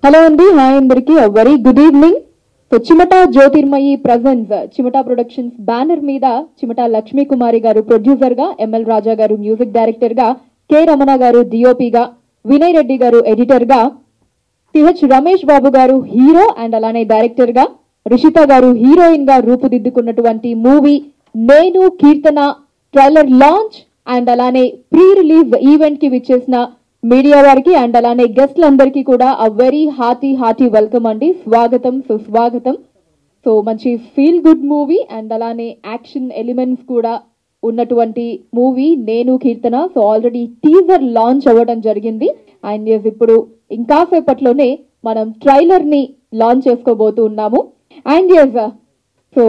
Hello అండి, hi అందరికి, very good evening. So Chimata Jyothirmayi presents Chimata productions banner మీద చిమటా లక్ష్మీ కుమారి గారు ప్రొడ్యూసర్ గా, ఎంఎల్ రాజా గారు మ్యూజిక్ డైరెక్టర్ గా, కె రమణ గారు డిఓపి గా, వినయ్ రెడ్డి గారు ఎడిటర్ గా, సిహెచ్ రమేష్ బాబు గారు హీరో అండ్ అలానే డైరెక్టర్ గా, రిషిత గారు హీరోయిన్ గా రూపుదిద్దుకున్నటువంటి మూవీ నేను కీర్తన ట్రైలర్ లాంచ్ అండ్ అలానే ప్రీ రిలీజ్ ఈవెంట్ కి విచ్చేసిన మీడియా వారికి అండ్ అలానే గెస్ట్లందరికీ కూడా అ వెరీ హార్టీ వెల్కమ్ అండి. స్వాగతం, సుస్వాగతం. సో మంచి ఫీల్ గుడ్ మూవీ అండ్ అలానే యాక్షన్ ఎలిమెంట్స్ కూడా ఉన్నటువంటి మూవీ నేను కీర్తన. సో ఆల్రెడీ టీజర్ లాంచ్ అవ్వడం జరిగింది అండ్ ఇప్పుడు ఇంకా సేపట్లోనే మనం ట్రైలర్ ని లాంచ్ చేసుకోబోతూ ఉన్నాము. అండ్ సో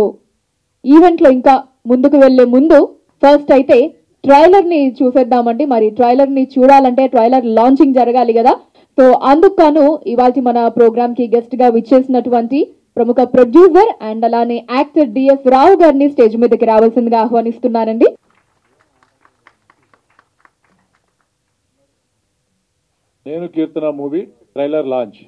ఈవెంట్ లో ఇంకా ముందుకు వెళ్లే ముందు ఫస్ట్ అయితే ట్రైలర్ ని చూసేద్దామండి. మరి ట్రైలర్ ని చూడాలంటే ట్రైలర్ లాంచింగ్ జరగాలి కదా. సో అందుకు ఇవాళ మన ప్రోగ్రామ్ కి గెస్ట్ గా విచ్చేసినటువంటి ప్రముఖ ప్రొడ్యూసర్ అండ్ అలానే యాక్టర్ డిఎస్ రావు గారిని స్టేజ్ మీదకి రావాల్సిందిగా ఆహ్వానిస్తున్నానండి. Nenu Keerthana movie trailer launch.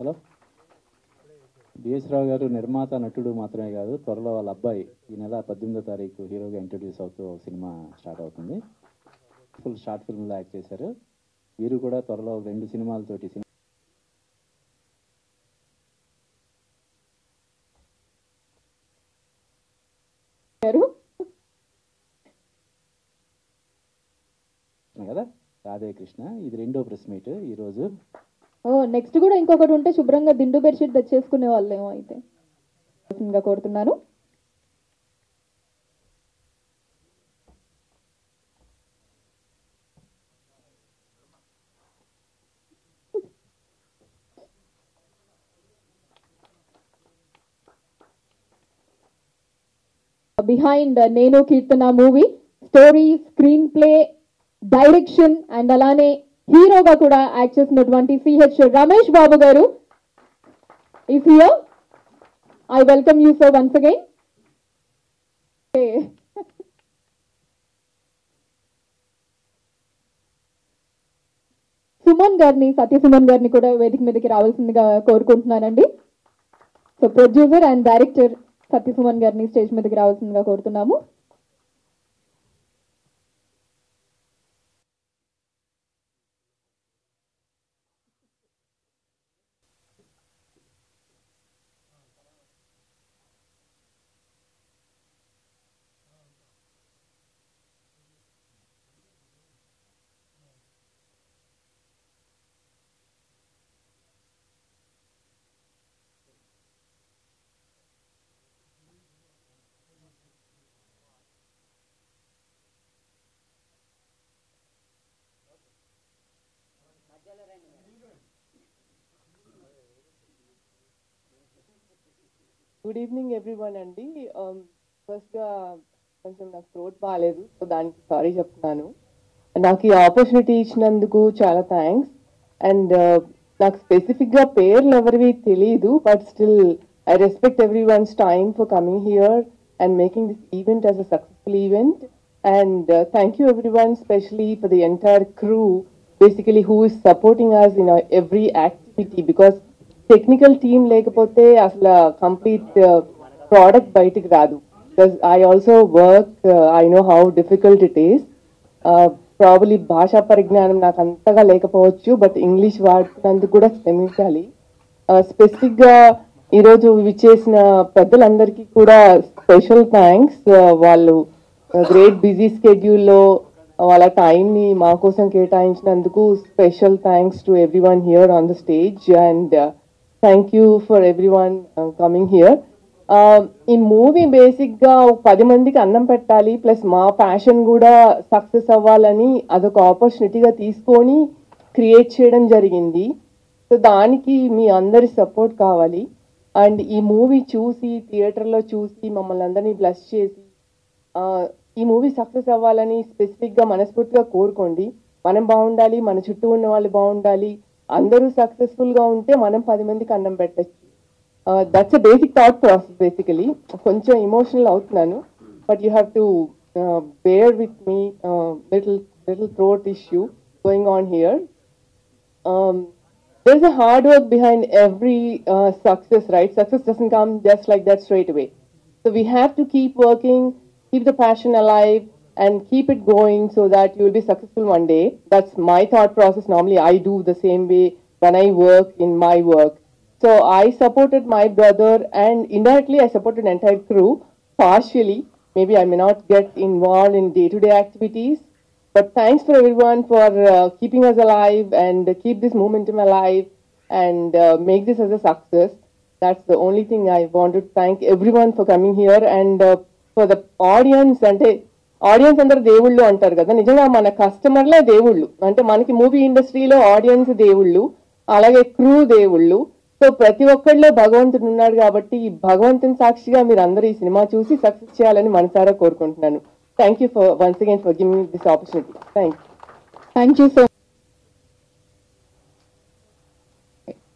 Hello, DS Rao గారు నిర్మాత నటుడు మాత్రమే కాదు, త్వరలో వాళ్ళ అబ్బాయి ఈ నెల 18వ తారీఖు హీరోగా ఇంట్రడ్యూస్ అవుతూ సినిమా స్టార్ట్ అవుతుంది. ఫుల్ షార్ట్ ఫిల్మ్లో యాక్ట్ చేశారు. వీరు కూడా త్వరలో 2 సినిమాలతోటి కదా. రాధే కృష్ణ, ఇది 2వ ప్రెస్ మీట్ ఈరోజు. నెక్స్ట్ కూడా ఇంకొకటి ఉంటే శుభ్రంగా దిండు బెడ్షీట్ తెచ్చేసుకునే వాళ్ళేమో, అయితే కోరుతున్నాను. Behind Nenu Keerthana movie story, screenplay, direction and అలానే హీరోగా కూడా యాక్ట్ చేసినటువంటి సిహెచ్ రమేష్ బాబు గారు is here. I welcome you so once again. Suman గారిని, సత్యసుమన్ గారిని కూడా వేదిక మీదకి రావాల్సిందిగా కోరుకుంటున్నానండి. So producer and director Satyasuman గారిని స్టేజ్ మీదకి రావాల్సిందిగా కోరుతున్నాము. గుడ్ ఈవినింగ్ ఎవ్రీవన్ అండి. ఫస్ట్గా కొంచెం నాకు థ్రోట్ బాగాలేదు, సో దానికి సారీ చెప్తున్నాను. నాకు ఈ ఆపర్చునిటీ ఇచ్చినందుకు చాలా థ్యాంక్స్. అండ్ నాకు స్పెసిఫిక్గా పేర్లు ఎవరివి తెలియదు, but still I respect every once time for coming here and making this event as a successful event. And thank you every one, specially for the entire crew basically who is supporting us in every activity, because technical team లేకపోతే అసలు complete product బయటికి రాదు. Because I also work, I know how difficult it is. Probably భాషా పరిజ్ఞానం నాకు అంతగా లేకపోవచ్చు, but English వాడుతున్నందుకు కూడా శ్రమించాలి. స్పెసిఫిక్గా ఈరోజు విచ్చేసిన పెద్దలందరికీ కూడా స్పెషల్ థ్యాంక్స్. వాళ్ళు గ్రేట్ బిజీ స్కెడ్యూల్లో వాళ్ళ టైంని మా కోసం కేటాయించినందుకు special thanks to everyone here on the stage. And thank you for everyone coming here. ఈ మూవీ బేసిక్గా 10 మందికి అన్నం పెట్టాలి, ప్లస్ మా ప్యాషన్ కూడా సక్సెస్ అవ్వాలని అదొక ఆపర్చునిటీగా తీసుకొని క్రియేట్ చేయడం జరిగింది. సో దానికి మీ అందరి సపోర్ట్ కావాలి. అండ్ ఈ మూవీ చూసి థియేటర్లో చూసి మమ్మల్ని అందరినీ బ్లెస్ చేసి ఈ మూవీ సక్సెస్ అవ్వాలని స్పెసిఫిక్గా మనస్ఫూర్తిగా కోరుకోండి. మనం బాగుండాలి, మన చుట్టూ ఉన్న వాళ్ళు బాగుండాలి, అందరూ సక్సెస్ఫుల్గా ఉంటే మనం 10 మందికి అన్నం పెట్టచ్చు. That's a basic thought process basically. కొంచెం ఎమోషనల్ అవుతున్నాను, but you have to bear with me. Little throat issue going on here. There's a hard work behind every success, right? Success doesn't come just like that straight away. So we have to keep working, keep the passion alive, and keep it going so that you will be successful one day. That's my thought process. Normally, I do the same way when I work in my work. So I supported my brother, and indirectly I supported the entire crew, partially. Maybe I may not get involved in day-to-day activities, but thanks for everyone for keeping us alive and keep this momentum alive and make this as a success. That's the only thing I want to thank everyone for coming here, and for the audience. అంటే audience అందరు దేవుళ్ళు అంటారు కదా, నిజంగా మన కస్టమర్లే దేవుళ్ళు. అంటే మనకి మూవీ ఇండస్ట్రీలో ఆడియన్స్ దేవుళ్ళు, అలాగే క్రూ దేవుళ్ళు. సో ప్రతి ఒక్కళ్ళలో భగవంతుడు ఉన్నాడు కాబట్టి ఈ భగవంతుని సాక్షిగా మీరు అందరూ ఈ సినిమా చూసి సక్సెస్ చేయాలని మనసారా కోరుకుంటున్నాను. Thank you for once again for giving this opportunity. Thank you so.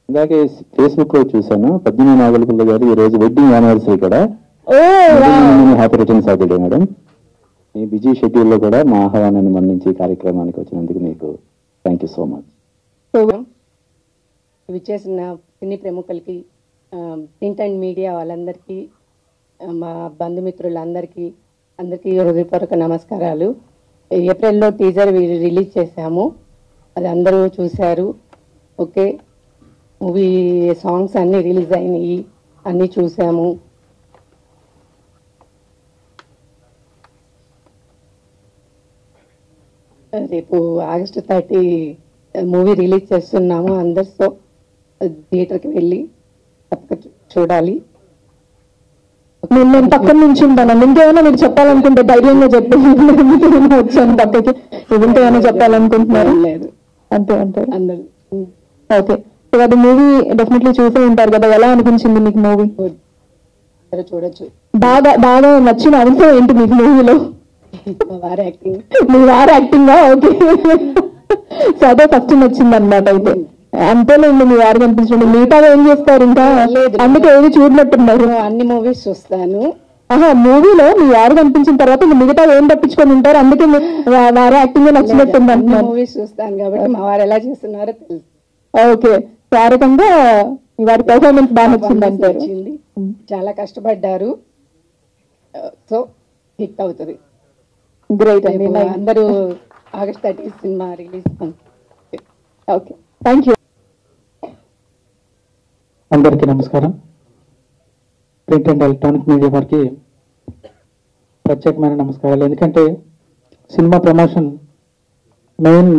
ఇందాకే ఫేస్బుక్ లో చూసాను, 18 నాగలపల్లి గారు ఈ రోజు వెడ్డింగ్ యానివర్సరీ కూడా. Happy returns of the day madam. Me busy షెడ్యూల్లో కూడా మా ఆహ్వానాన్ని మన్నించి కార్యక్రమానికి వచ్చినందుకు మీకు థ్యాంక్ యూ సో మచ్. విచ్చేసిన సినీ ప్రముఖులకి, ప్రింట్ అండ్ మీడియా వాళ్ళందరికీ, మా బంధుమిత్రులందరికీ హృదయపూర్వక నమస్కారాలు. ఏప్రిల్లో టీజర్ రిలీజ్ చేశాము, అది అందరూ చూశారు. ఓకే, మూవీ సాంగ్స్ అన్నీ రిలీజ్ అయినాయి, అన్నీ చూసాము. రేపు ఆగస్టు 30 మూవీ రిలీజ్ చేస్తున్నాము. అందరితో థియేటర్కి వెళ్ళి తప్పక చూడాలి. నేను పక్కన నుంచి ఉంటాను. ఇంకేమైనా మీరు చెప్పాలనుకుంటే ధైర్యంగా చెప్పి వచ్చాను పక్కకి. ఇంకేమైనా చెప్పాలనుకుంటున్నారు? లేదు, అంతే అంటారు అందరూ. ఓకే, అది మూవీ డెఫినెట్లీ చూసే ఉంటారు కదా, ఎలా అనిపించింది మీకు మూవీ? అందరూ చూడొచ్చు. బాగా నచ్చిన అంశం ఏంటి మీకు మూవీలో? వారి యాక్టింగ్. మీ వారి యాక్టింగా? ఓకే, సో అదే ఫస్ట్ నచ్చింది అనమాట. అయితే అంతేలేండి, మీ వారు కనిపించండి, మిగతా ఏం చేస్తారు ఇంకా? అందుకే ఏది చూడనట్టున్నారు. అన్ని మూవీస్ చూస్తాను. మూవీలో మీ వారు కనిపించిన తర్వాత మిగతా ఏం తప్పించుకొని ఉంటారు, అందుకే వారి యాక్టింగ్ నచ్చినట్టుంది అంటున్నారు. మూవీస్ చూస్తాను కాబట్టి మా వారు ఎలా చేస్తున్నారో తెలుసు. ఓకే, ఆ రకంగా మీ వారి పర్ఫార్మెన్స్ బాగా నచ్చింది అంటారు. చాలా కష్టపడ్డారు, సో హిట్ అవుతుంది. గ్రేట్ అండి. అందరూ August 30 cinema release. Okay, thank you. అందరికీ నమస్కారం. ప్రింట్ అండ్ ఎలక్ట్రానిక్ మీడియా వారికి ప్రత్యేకమైన నమస్కారాలు. ఎందుకంటే సినిమా ప్రమోషన్ మెయిన్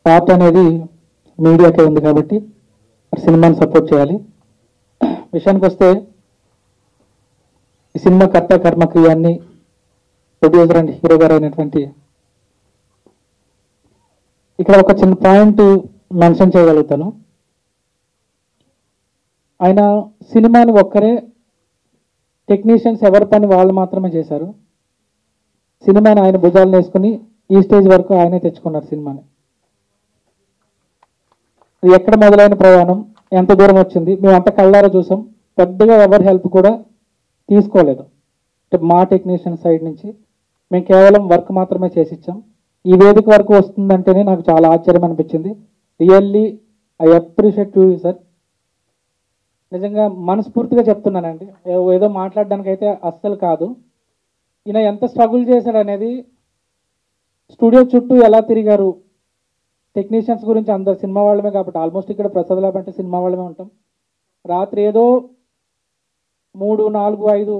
పార్ట్ అనేది మీడియాకే ఉంది కాబట్టి సినిమాని సపోర్ట్ చేయాలి. విషయానికి వస్తే ఈ సినిమా కర్త కర్మక్రియాన్ని ప్రొడ్యూసర్ అండ్ హీరో గారు అయినటువంటి ఇక్కడ ఒక చిన్న పాయింట్ మెన్షన్ చేయగలుగుతాను. ఆయన సినిమాని ఒక్కరే, టెక్నీషియన్స్ ఎవరి పని వాళ్ళు మాత్రమే చేశారు. సినిమాని ఆయన భుజాలను వేసుకుని ఈ స్టేజ్ వరకు ఆయనే తెచ్చుకున్నారు సినిమాని. ఎక్కడ మొదలైన ప్రయాణం ఎంత దూరం వచ్చింది మేమంతా కళ్ళారా చూసాం. పెద్దగా ఎవరి హెల్ప్ కూడా తీసుకోలేదు. అంటే మా టెక్నీషియన్ సైడ్ నుంచి మేము కేవలం వర్క్ మాత్రమే చేసి ఇచ్చాం. ఈ వేదిక వరకు వస్తుందంటేనే నాకు చాలా ఆశ్చర్యం అనిపించింది. Really I appreciate you sir. నిజంగా మనస్ఫూర్తిగా చెప్తున్నానండి, ఏదో మాట్లాడడానికి అయితే అస్సలు కాదు. ఈయన ఎంత స్ట్రగుల్ చేశాడు అనేది, స్టూడియో చుట్టూ ఎలా తిరిగారు, టెక్నీషియన్స్ గురించి అందరు సినిమా వాళ్ళమే కాబట్టి ఆల్మోస్ట్ ఇక్కడ ప్రసాద్ ల్యాబ్ అంటే సినిమా వాళ్ళమే ఉంటాం. రాత్రి ఏదో 3, 4, 5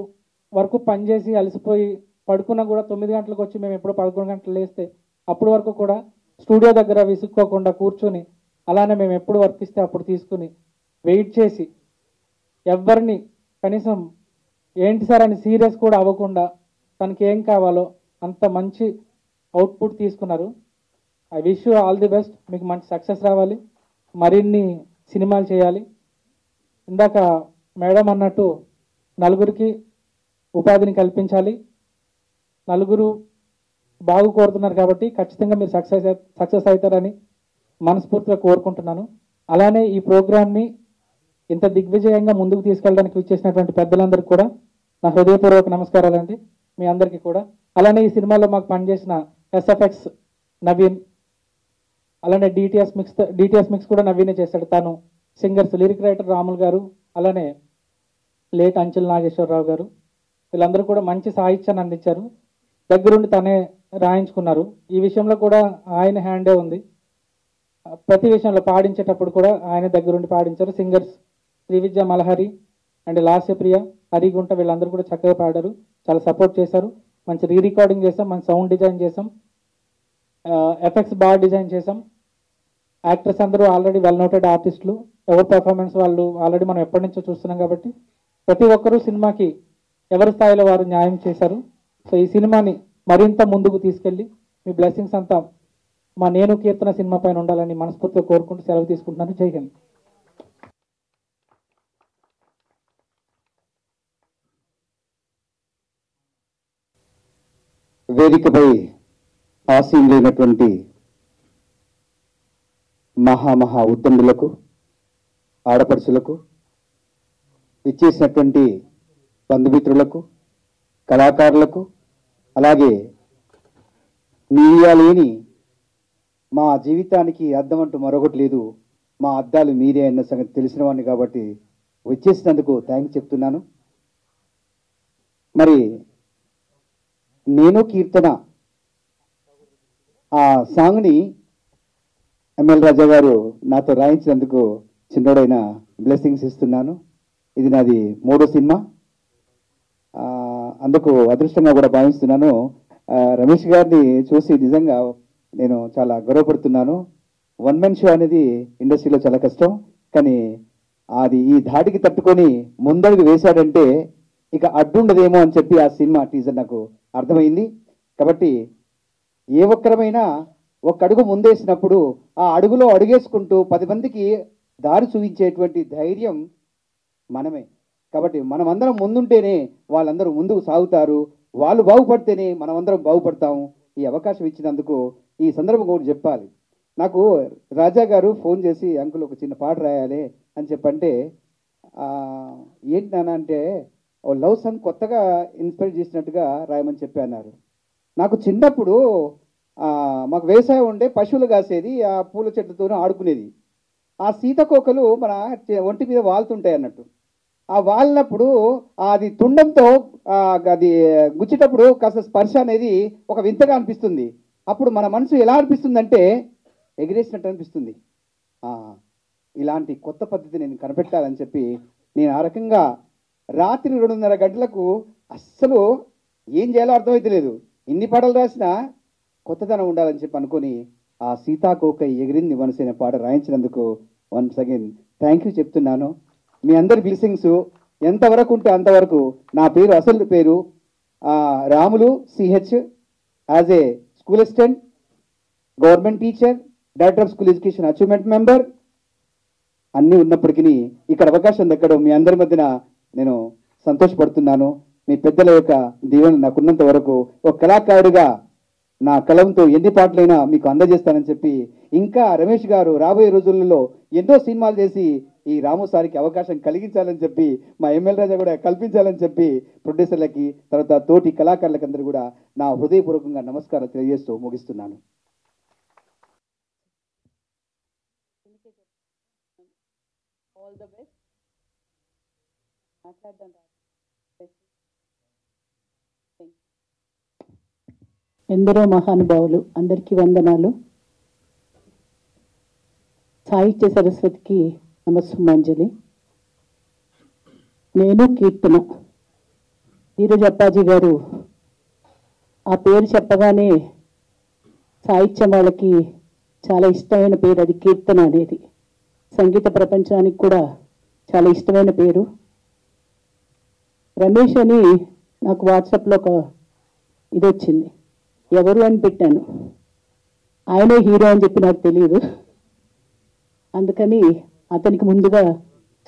వరకు పనిచేసి అలసిపోయి పడుకున్నా కూడా 9 గంటలకు వచ్చి మేము ఎప్పుడో 11 గంటలు లేస్తే అప్పుడు వరకు కూడా స్టూడియో దగ్గర విసుక్కోకుండా కూర్చొని అలానే మేము ఎప్పుడు వర్క్ ఇస్తే అప్పుడు తీసుకుని వెయిట్ చేసి ఎవరిని కనీసం ఏంటి సార్ అని సీరియస్ కూడా అవ్వకుండా తనకి ఏం కావాలో అంత మంచి అవుట్పుట్ తీసుకున్నారు. I wish you all the best. మీకు మంచి సక్సెస్ రావాలి, మరిన్ని సినిమాలు చేయాలి. ఇందాక మేడం అన్నట్టు నలుగురికి ఉపాధిని కల్పించాలి. నలుగురు బాగు కోరుతున్నారు కాబట్టి ఖచ్చితంగా మీరు సక్సెస్ అవుతారని మనస్ఫూర్తిగా కోరుకుంటున్నాను. అలానే ఈ ప్రోగ్రామ్ని ఇంత దిగ్విజయంగా ముందుకు తీసుకెళ్ళడానికి ఇచ్చేసినటువంటి పెద్దలందరికీ కూడా నా హృదయపూర్వక నమస్కారాలండి మీ అందరికీ కూడా. అలానే ఈ సినిమాలో మాకు పనిచేసిన ఎస్ఎఫ్ఎక్స్ నవీన్, అలానే డిటిఎస్ మిక్స్ కూడా నవీనే చేశాడు. తను సింగర్స్ లిరిక్ రైటర్ రాములు గారు, అలానే లేట్ అంచుల్ నాగేశ్వరరావు గారు, వీళ్ళందరూ కూడా మంచి సాహిత్యాన్ని అందించారు. దగ్గరుండి తనే రాయించుకున్నారు. ఈ విషయంలో కూడా ఆయన హ్యాండే ఉంది. ప్రతి విషయంలో పాడించేటప్పుడు కూడా ఆయన దగ్గరుండి పాడించారు. సింగర్స్ శ్రీవిద్య మలహరి అండ్ లాస్యప్రియ, హరిగుంట వీళ్ళందరూ కూడా చక్కగా పాడారు, చాలా సపోర్ట్ చేశారు. మంచి రికార్డింగ్ చేసాం, మంచి సౌండ్ డిజైన్ చేసాం, ఎఫెక్ట్స్ బాగా డిజైన్ చేసాం. యాక్టర్స్ అందరూ ఆల్రెడీ వెల్ నోటెడ్ ఆర్టిస్టులు, ఎవరి పర్ఫార్మెన్స్ వాళ్ళు ఆల్రెడీ మనం ఎప్పటి నుంచో చూస్తున్నాం కాబట్టి ప్రతి ఒక్కరూ సినిమాకి ఎవరి స్థాయిలో వారు న్యాయం చేశారు. సో ఈ సినిమాని మరింత ముందుకు తీసుకెళ్ళి మీ బ్లెస్సింగ్స్ అంతా మా నేను కీర్తన సినిమా పైన ఉండాలని మనస్ఫూర్తిగా కోరుకుంటూ సెలవు తీసుకుంటున్నాను. జై హింద్. వేదికపై ఆసీనులైనటువంటి మహా ఉద్దండులకు, ఆడపడుచులకు, విచ్చేసినటువంటి బంధుమిత్రులకు, కళాకారులకు, అలాగే మీడియా లేని మా జీవితానికి అద్దం అంటూ మరొకటి లేదు, మా అద్దాలు మీరే అన్న సంగతి తెలిసిన వాడిని కాబట్టి వచ్చేసినందుకు థ్యాంక్స్ చెప్తున్నాను. మరి నేను కీర్తన ఆ సాంగ్ని ఎంఎల్ రాజా గారు నాతో రాయించినందుకు చిన్నోడైన బ్లెస్సింగ్స్ ఇస్తున్నాను. ఇది నాది 3వ సినిమా, అందుకు అదృష్టంగా కూడా భావిస్తున్నాను. రమేష్ గారిని చూసి నిజంగా నేను చాలా గర్వపడుతున్నాను. వన్ మ్యాన్ షో అనేది ఇండస్ట్రీలో చాలా కష్టం, కానీ అది ఈ ధాటికి తట్టుకొని ముందడుగు వేశాడంటే ఇక అడ్డుండదేమో అని చెప్పి ఆ సినిమా టీజర్ నాకు అర్థమైంది. కాబట్టి ఏ ఒక్కరమైనా ఒక అడుగు ముందేసినప్పుడు ఆ అడుగులో అడుగేసుకుంటూ 10 మందికి దారి చూపించేటువంటి ధైర్యం మనమే. కాబట్టి మనమందరం ముందుంటేనే వాళ్ళందరూ ముందుకు సాగుతారు, వాళ్ళు బాగుపడితేనే మనమందరం బాగుపడతాము. ఈ అవకాశం ఇచ్చినందుకు ఈ సందర్భం కూడా చెప్పాలి. నాకు రాజా గారు ఫోన్ చేసి అంకుల్ ఒక చిన్న పాట రాయాలి అని చెప్పంటే ఏంటి నాన్న అంటే ఓ లవ్ సాంగ్ కొత్తగా ఇన్స్పైర్ చేసినట్టుగా రాయమని చెప్పి అన్నారు. నాకు చిన్నప్పుడు మాకు వ్యవసాయం ఉండే, పశువులు కాసేది, ఆ పూల చెట్లతోనూ ఆడుకునేది. ఆ సీతకోకలు మన ఒంటి మీద వాళ్తుంటాయి అన్నట్టు. ఆ వాలినప్పుడు అది తుండంతో అది గుచ్చేటప్పుడు కాస్త స్పర్శ అనేది ఒక వింతగా అనిపిస్తుంది. అప్పుడు మన మనసు ఎలా అనిపిస్తుందంటే ఎగిరేసినట్టు అనిపిస్తుంది. ఇలాంటి కొత్త పద్ధతి నేను కనిపెట్టాలని చెప్పి నేను ఆ రకంగా రాత్రి 2:30 గంటలకు అస్సలు ఏం చేయాలో అర్థమైతే లేదు. ఇన్ని పాటలు రాసినా కొత్తదనం ఉండాలని చెప్పి అనుకొని ఆ సీతాకోక ఎగిరింది మనసు అనే పాట రాయించినందుకు వన్స్ అగైన్ థ్యాంక్ యూ చెప్తున్నాను. మీ అందరి బ్లెస్సింగ్స్ ఎంతవరకు ఉంటే అంతవరకు. నా పేరు అసలు పేరు Ramulu CH. As a school assistant, government teacher, director of school education achievement member అన్నీ ఉన్నప్పటికీ ఇక్కడ అవకాశం దక్కడం మీ అందరి మధ్యన నేను సంతోషపడుతున్నాను. మీ పెద్దల యొక్క దీవెనలు నాకున్నంత వరకు ఒక కళాకారుడిగా నా కలంతో ఎన్ని పాటలైనా మీకు అందజేస్తానని చెప్పి, ఇంకా రమేష్ గారు రాబోయే రోజులలో ఎన్నో సినిమాలు చేసి ఈ రాము సారికి అవకాశం కలిగించాలని చెప్పి, మా ఎంఎల్ రాజా కూడా కల్పించాలని చెప్పి ప్రొడ్యూసర్లకి, తర్వాత తోటి కళాకారులకి అందరూ కూడా నా హృదయపూర్వకంగా నమస్కారం తెలియజేస్తూ ముగిస్తున్నాను. All the best. ఎందరో మహానుభావులు, అందరికీ వందనాలు. సాహిత్య సరస్వతికి నమస్సుమాంజలి. నేను కీర్తన. ధీరజ్ అప్పాజీ గారు ఆ పేరు చెప్పగానే సాహిత్యం వాళ్ళకి చాలా ఇష్టమైన పేరు అది, కీర్తన అనేది. సంగీత ప్రపంచానికి కూడా చాలా ఇష్టమైన పేరు. రమేష్ అని నాకు వాట్సాప్లో ఒక ఇది వచ్చింది, ఎవరు అని పెట్టాను. ఆయనే హీరో అని చెప్పి నాకు తెలియదు, అందుకని అతనికి ముందుగా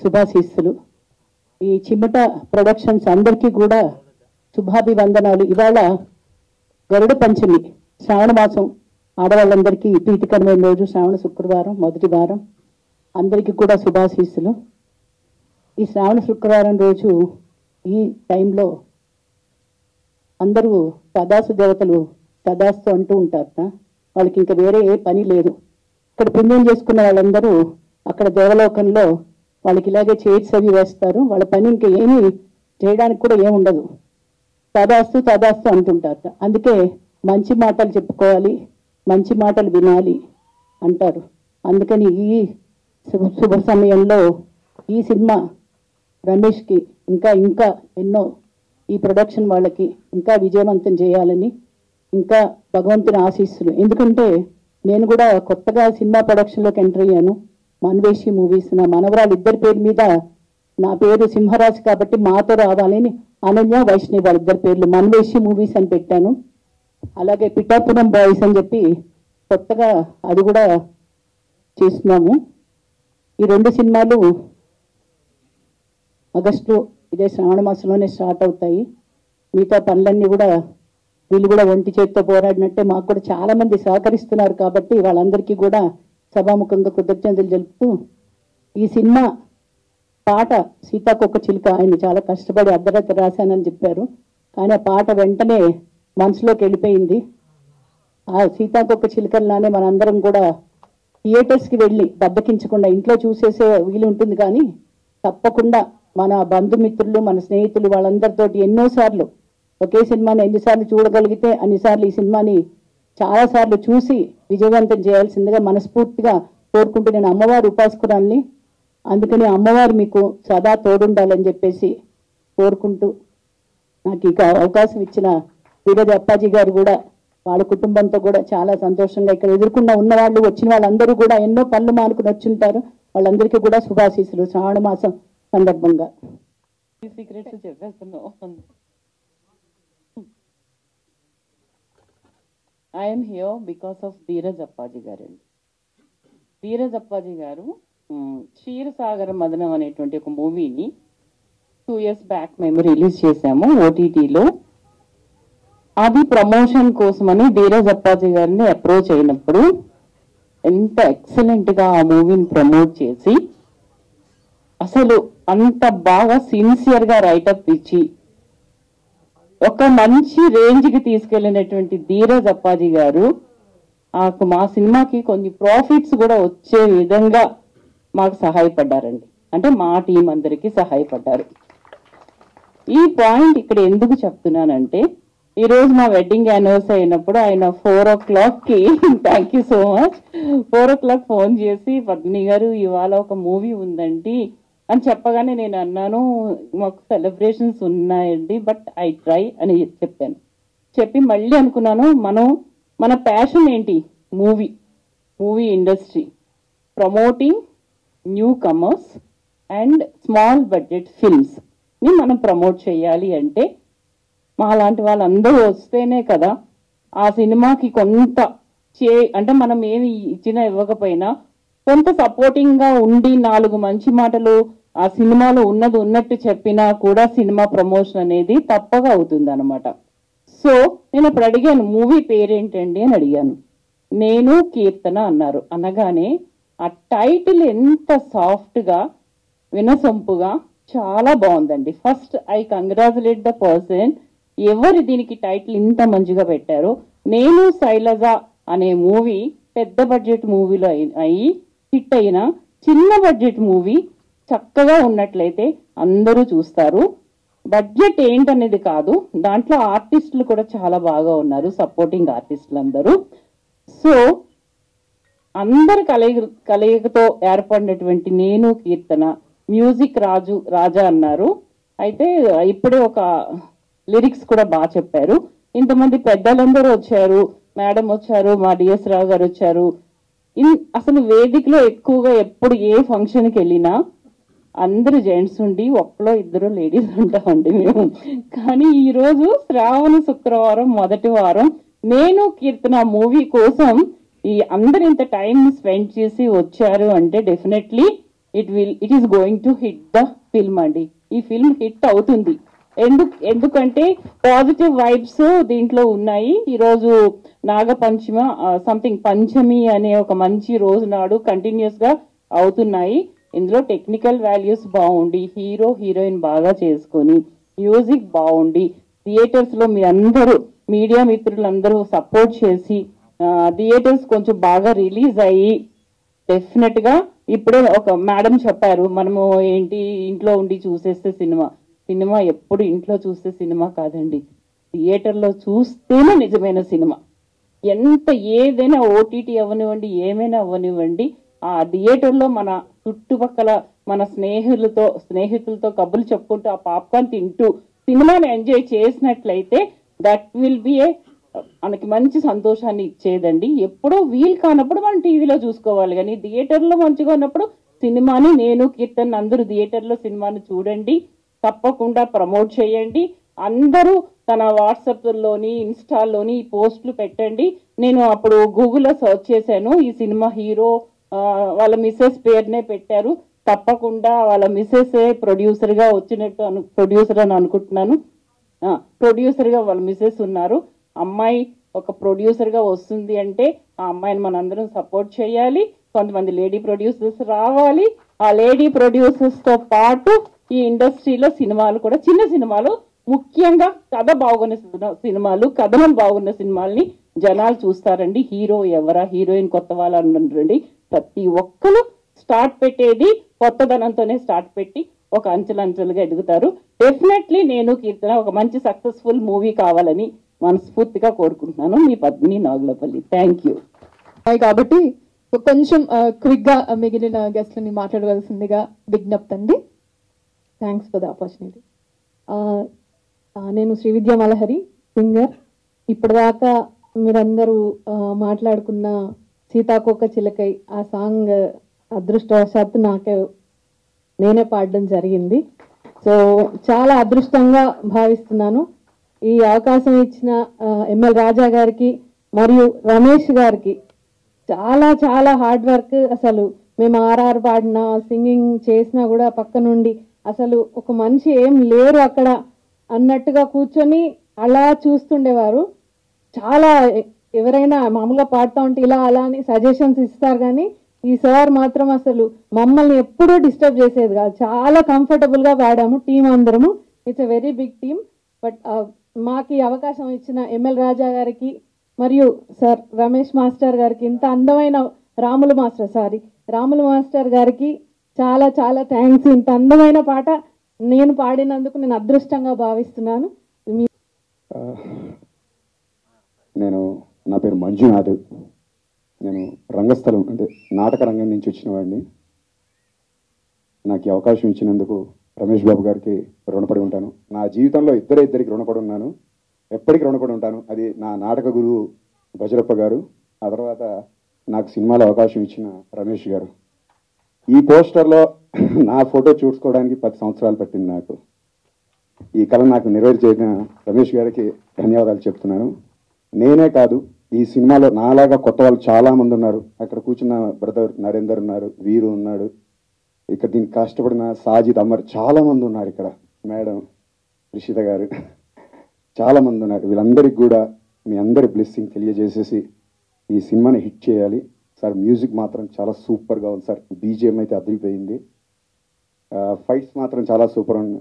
శుభాశీస్సులు. ఈ చిమ్మట ప్రొడక్షన్స్ అందరికీ కూడా శుభాభివందనాలు. ఇవాళ గరుడ పంచమి, శ్రావణ మాసం, ఆడవాళ్ళందరికీ ప్రీతికరమైన రోజు, శ్రావణ శుక్రవారం, మొదటి వారం. అందరికీ కూడా శుభాశీస్సులు. ఈ శ్రావణ శుక్రవారం రోజు ఈ టైంలో అందరూ తదాసు దేవతలు తదాస్తు అంటూ ఉంటారట. వాళ్ళకి ఇంకా వేరే ఏ పని లేదు. ఇక్కడ పుణ్యం చేసుకున్న వాళ్ళందరూ అక్కడ దేవలోకంలో వాళ్ళకి ఇలాగే చేర్చి అవి వేస్తారు. వాళ్ళ పని ఇంకా ఏమీ చేయడానికి కూడా ఏముండదు. తదాస్తు తదాస్తు అంటుంటారట. అందుకే మంచి మాటలు చెప్పుకోవాలి, మంచి మాటలు వినాలి అంటారు. అందుకని ఈ శుభ సమయంలో ఈ సినిమా రమేష్కి ఇంకా ఇంకా ఎన్నో ఈ ప్రొడక్షన్ వాళ్ళకి ఇంకా విజయవంతం చేయాలని, ఇంకా భగవంతుని ఆశీస్సులు. ఎందుకంటే నేను కూడా కొత్తగా సినిమా ప్రొడక్షన్లోకి ఎంటర్ అయ్యాను. మన్వేషి మూవీస్, నా మనవరాలు ఇద్దరి పేరు మీద, నా పేరు సింహరాశి కాబట్టి మాతో రావాలని అనన్య వైష్ణవి వాళ్ళిద్దరి పేర్లు మన్వేషి మూవీస్ అని పెట్టాను. అలాగే పిఠాపురం బాయ్స్ అని చెప్పి కొత్తగా అది కూడా చేస్తున్నాము. ఈ 2 సినిమాలు ఆగస్టు ఇదే శ్రావణ మాసంలోనే స్టార్ట్ అవుతాయి. మిగతా పనులన్నీ కూడా వీళ్ళు కూడా ఒంటి చేతితో పోరాడినట్టే మాకు కూడా చాలా మంది సహకరిస్తున్నారు కాబట్టి వాళ్ళందరికీ కూడా సభాముఖంగా కృతజ్ఞతలు తెలుపుతూ, ఈ సినిమా పాట సీతాకొక చిలుక ఆయన చాలా కష్టపడి అర్ధరాత్రి రాశానని చెప్పారు. కానీ ఆ పాట వెంటనే మనసులోకి వెళ్ళిపోయింది. ఆ సీతాకొక చిలుకల్లానే మనందరం కూడా థియేటర్స్కి వెళ్ళి బద్దకించకుండా ఇంట్లో చూసేసే వీలు ఉంటుంది. కానీ తప్పకుండా మన బంధుమిత్రులు, మన స్నేహితులు వాళ్ళందరితోటి ఎన్నోసార్లు ఒకే సినిమాని ఎన్నిసార్లు చూడగలిగితే అన్నిసార్లు ఈ సినిమాని చాలాసార్లు చూసి విజయవంతం చేయాల్సిందిగా మనస్ఫూర్తిగా కోరుకుంటూ, నేను అమ్మవారి ఉపాసకురాల్ని, అందుకని అమ్మవారు మీకు సదా తోడుండాలని చెప్పేసి కోరుకుంటూ, నాకు ఇక అవకాశం ఇచ్చిన వీరజ అప్పాజీ గారు కూడా వాళ్ళ కుటుంబంతో కూడా చాలా సంతోషంగా ఇక్కడ ఎదుర్కొన్న ఉన్నవాళ్ళు వచ్చిన వాళ్ళందరూ కూడా ఎన్నో పనులు మానుకుని వచ్చుంటారు. వాళ్ళందరికీ కూడా శుభాశీస్సులు శ్రావణ మాసం సందర్భంగా. సీక్రెట్స్ చెప్పేస్తున్నావు. I'm here because of Dheeraj Appaji గారు అండి. ధీరజ్ అప్పాజీ గారు క్షీరసాగర మదనం అనేటువంటి ఒక మూవీని 2 years బ్యాక్ మేము రిలీజ్ చేశాము ఓటీటీలో. అది ప్రమోషన్ కోసమని ధీరజ్ అప్పాజీ గారిని అప్రోచ్ అయినప్పుడు ఎంత ఎక్సలెంట్గా ఆ మూవీని ప్రమోట్ చేసి, అసలు అంత బాగా సిన్సియర్గా రైటప్ ఇచ్చి ఒక మంచి రేంజ్కి తీసుకెళ్ళినటువంటి ధీరజ్ అప్పాజీ గారు మా సినిమాకి కొన్ని ప్రాఫిట్స్ కూడా వచ్చే విధంగా మాకు సహాయపడ్డారండి. అంటే మా టీం అందరికీ సహాయపడ్డారు. ఈ పాయింట్ ఇక్కడ ఎందుకు చెప్తున్నానంటే, ఈరోజు మా వెడ్డింగ్ యానివర్సరీ అయినప్పుడు ఆయన 4 o'clockకి thank you so much 4 o'clock phone చేసి, పద్మిని గారు ఇవాళ ఒక మూవీ ఉందండి అని చెప్పగానే నేను అన్నాను, మాకు సెలబ్రేషన్స్ ఉన్నాయండి బట్ ఐ ట్రై అని చెప్పాను. చెప్పి మళ్ళీ అనుకున్నాను, మన ప్యాషన్ ఏంటి, movie industry, promoting new comers and small budget films ని మనం ప్రమోట్ చేయాలి. అంటే మా లాంటి వాళ్ళందరూ వస్తేనే కదా ఆ సినిమాకి కొంత అంటే మనం ఏమి ఇచ్చినా ఇవ్వకపోయినా కొంత సపోర్టింగ్ గా ఉండి 4 మంచి మాటలు ఆ సినిమాలో ఉన్నట్టు చెప్పినా కూడా సినిమా ప్రమోషన్ అనేది తప్పగా అవుతుంది అనమాట. సో నేను అప్పుడు అడిగాను, మూవీ పేరేంటండి అని అడిగాను. నేను కీర్తన అన్నారు. అనగానే ఆ టైటిల్ ఎంత సాఫ్ట్ గా వినసొంపుగా చాలా బాగుందండి. First I congratulate the person ఎవరు దీనికి టైటిల్ ఇంత మంచిగా పెట్టారో. నేను శైలజ అనే మూవీ పెద్ద బడ్జెట్ మూవీలో అయ్యి హిట్ అయిన చిన్న బడ్జెట్ మూవీ చక్కగా ఉన్నట్లయితే అందరూ చూస్తారు. బడ్జెట్ ఏంటనేది కాదు, దాంట్లో ఆర్టిస్టులు కూడా చాలా బాగా ఉన్నారు, సపోర్టింగ్ ఆర్టిస్టులు అందరూ. సో అందరి కలయికతో ఏర్పడినటువంటి నేను కీర్తన, మ్యూజిక్ రాజా అన్నారు. అయితే ఇప్పుడే ఒక లిరిక్స్ కూడా బాగా చెప్పారు. ఇంతమంది పెద్దలందరూ వచ్చారు, మేడం వచ్చారు, మా డిఎస్ రావు గారు వచ్చారు. అసలు వేదికలో ఎక్కువగా ఎప్పుడు ఏ ఫంక్షన్కి వెళ్ళినా అందరూ జెంట్స్ ఉండి 1-2 లేడీస్ ఉంటామండి మేము. కానీ ఈరోజు శ్రావణ శుక్రవారం మొదటి వారం నేను కీర్తన మూవీ కోసం ఈ అందరు ఇంత టైం స్పెండ్ చేసి వచ్చారు అంటే definitely it is going to hit the film అండి. ఈ ఫిల్మ్ హిట్ అవుతుంది. ఎందుకంటే పాజిటివ్ వైబ్స్ దీంట్లో ఉన్నాయి. ఈరోజు నాగపంచమి పంచమి అనే ఒక మంచి రోజు నాడు కంటిన్యూస్ గా అవుతున్నాయి. ఇందులో టెక్నికల్ వాల్యూస్ బాగుండి హీరో హీరోయిన్ బాగా చేసుకొని మ్యూజిక్ బాగుండి థియేటర్స్లో మీ అందరూ మీడియా మిత్రులందరూ సపోర్ట్ చేసి థియేటర్స్ కొంచెం బాగా రిలీజ్ అయ్యి డెఫినెట్గా ఇప్పుడే ఒక మేడం చెప్పారు మనము ఏంటి ఇంట్లో ఉండి చూసేస్తే సినిమా ఎప్పుడు ఇంట్లో చూస్తే సినిమా కాదండి, థియేటర్లో చూస్తేనే నిజమైన సినిమా. ఎంత ఏదైనా ఓటీటీ అవ్వనివ్వండి ఏమైనా అవ్వనివ్వండి ఆ థియేటర్లో మన చుట్టుపక్కల మన స్నేహితులతో కబుర్లు చెప్పుకుంటూ ఆ పాప్కార్న్ తింటూ సినిమాని ఎంజాయ్ చేసినట్లయితే దట్ విల్ బి మనకి మంచి సంతోషాన్ని ఇచ్చేదండి. ఎప్పుడో వీలు కానప్పుడు మనం టీవీలో చూసుకోవాలి, కానీ థియేటర్లో మంచిగా ఉన్నప్పుడు సినిమాని నేను కీర్తన్ అందరూ థియేటర్లో సినిమాని చూడండి, తప్పకుండా ప్రమోట్ చేయండి. అందరూ తన వాట్సాప్లోని ఇన్స్టాల్లోని ఈ పోస్టులు పెట్టండి. నేను అప్పుడు గూగుల్లో సర్చ్ చేశాను, ఈ సినిమా హీరో వాళ్ళ మిస్సెస్ పేరునే పెట్టారు. తప్పకుండా వాళ్ళ మిస్సెస్ ప్రొడ్యూసర్గా వచ్చినట్టు ప్రొడ్యూసర్ అని అనుకుంటున్నాను. ప్రొడ్యూసర్గా వాళ్ళ మిస్సెస్ ఉన్నారు. అమ్మాయి ఒక ప్రొడ్యూసర్గా వస్తుంది అంటే ఆ అమ్మాయిని మనందరం సపోర్ట్ చేయాలి. కొంతమంది లేడీ ప్రొడ్యూసర్స్ రావాలి. ఆ లేడీ ప్రొడ్యూసర్స్తో పాటు ఈ ఇండస్ట్రీలో సినిమాలు కూడా చిన్న సినిమాలు ముఖ్యంగా కథ బాగున్న సినిమాలు కథనం బాగున్న సినిమాల్ని జనాలు చూస్తారండి. హీరో ఎవరా హీరోయిన్ కొత్త వాళ్ళండి ప్రతి ఒక్కరు స్టార్ట్ పెట్టేది కొత్తదనంతోనే స్టార్ట్ పెట్టి ఒక అంచెలంచెలుగా ఎదుగుతారు. డెఫినెట్లీ నేను కీర్తన ఒక మంచి సక్సెస్ఫుల్ మూవీ కావాలని మనస్ఫూర్తిగా కోరుకుంటున్నాను. మీ పద్మిని నాగులపల్లి. Thank you. కాబట్టి కొంచెం క్విక్ గా మిగిలిన గెస్ట్లని మాట్లాడవలసిందిగా విజ్ఞప్తి అండి. Thanks for the opportunity. నేను శ్రీ విద్యా మలహరి సింగర్. ఇప్పటిదాకా మీరందరూ మాట్లాడుకున్న సీతాకోక చిలకై ఆ సాంగ్ అదృష్టవశాత్తు నేనే పాడడం జరిగింది. సో చాలా అదృష్టంగా భావిస్తున్నాను. ఈ అవకాశం ఇచ్చిన ఎంఎల్ రాజా గారికి మరియు రమేష్ గారికి చాలా చాలా హార్డ్ వర్క్. అసలు మేము ఆర్ఆర్ పాడినా సింగింగ్ చేసినా కూడా పక్క నుండి అసలు ఒక మనిషి ఏం లేరు అక్కడ అన్నట్టుగా కూర్చొని అలా చూస్తుండేవారు. చాలా ఎవరైనా మామూలుగా పాడుతూ ఉంటే ఇలా అలా అని సజెషన్స్ ఇస్తారు, కానీ ఈ సార్ మాత్రం అసలు మమ్మల్ని ఎప్పుడూ డిస్టర్బ్ చేసేది కాదు. చాలా కంఫర్టబుల్గా పాడాము టీం అందరము. It's a very big team. But మాకు ఈ అవకాశం ఇచ్చిన ఎంఎల్ రాజా గారికి మరియు సార్ రమేష్ మాస్టర్ గారికి, ఇంత అందమైన రాములు మాస్టర్ గారికి చాలా చాలా థ్యాంక్స్. ఇంత అందమైన పాట నేను పాడినందుకు నేను అదృష్టంగా భావిస్తున్నాను. నా పేరు మంజునాథ్. నేను రంగస్థలం అంటే నాటక రంగం నుంచి వచ్చిన వాడిని. నాకు ఈ అవకాశం ఇచ్చినందుకు రమేష్ బాబు గారికి రుణపడి ఉంటాను. నా జీవితంలో ఇద్దరికి రుణపడి ఉన్నాను, ఎప్పటికీ రుణపడి ఉంటాను. అది నా నాటక గురువు భజరప్ప గారు, ఆ తర్వాత నాకు సినిమాలో అవకాశం ఇచ్చిన రమేష్ గారు. ఈ పోస్టర్లో నా ఫోటో చూసుకోవడానికి 10 సంవత్సరాలు పట్టింది నాకు. ఈ కళ నాకు నెరవేర్చేసిన రమేష్ గారికి ధన్యవాదాలు చెప్తున్నాను. నేనే కాదు, ఈ సినిమాలో నాలాగా కొత్త వాళ్ళు చాలామంది ఉన్నారు. అక్కడ కూర్చున్న బ్రదర్ నరేందర్ ఉన్నారు, వీరు ఉన్నాడు, ఇక్కడ దీనికి కష్టపడిన సాజిద్ అమర్ చాలామంది ఉన్నారు, ఇక్కడ మేడం రిషిత గారు చాలామంది ఉన్నారు. వీళ్ళందరికీ కూడా మీ అందరి బ్లెస్సింగ్ తెలియజేసేసి ఈ సినిమాని హిట్ చేయాలి సార్. మ్యూజిక్ మాత్రం చాలా సూపర్గా ఉంది సార్. బీజిఎం అయితే అదిరిపోయింది. ఫైట్స్ మాత్రం చాలా సూపర్ ఉంది.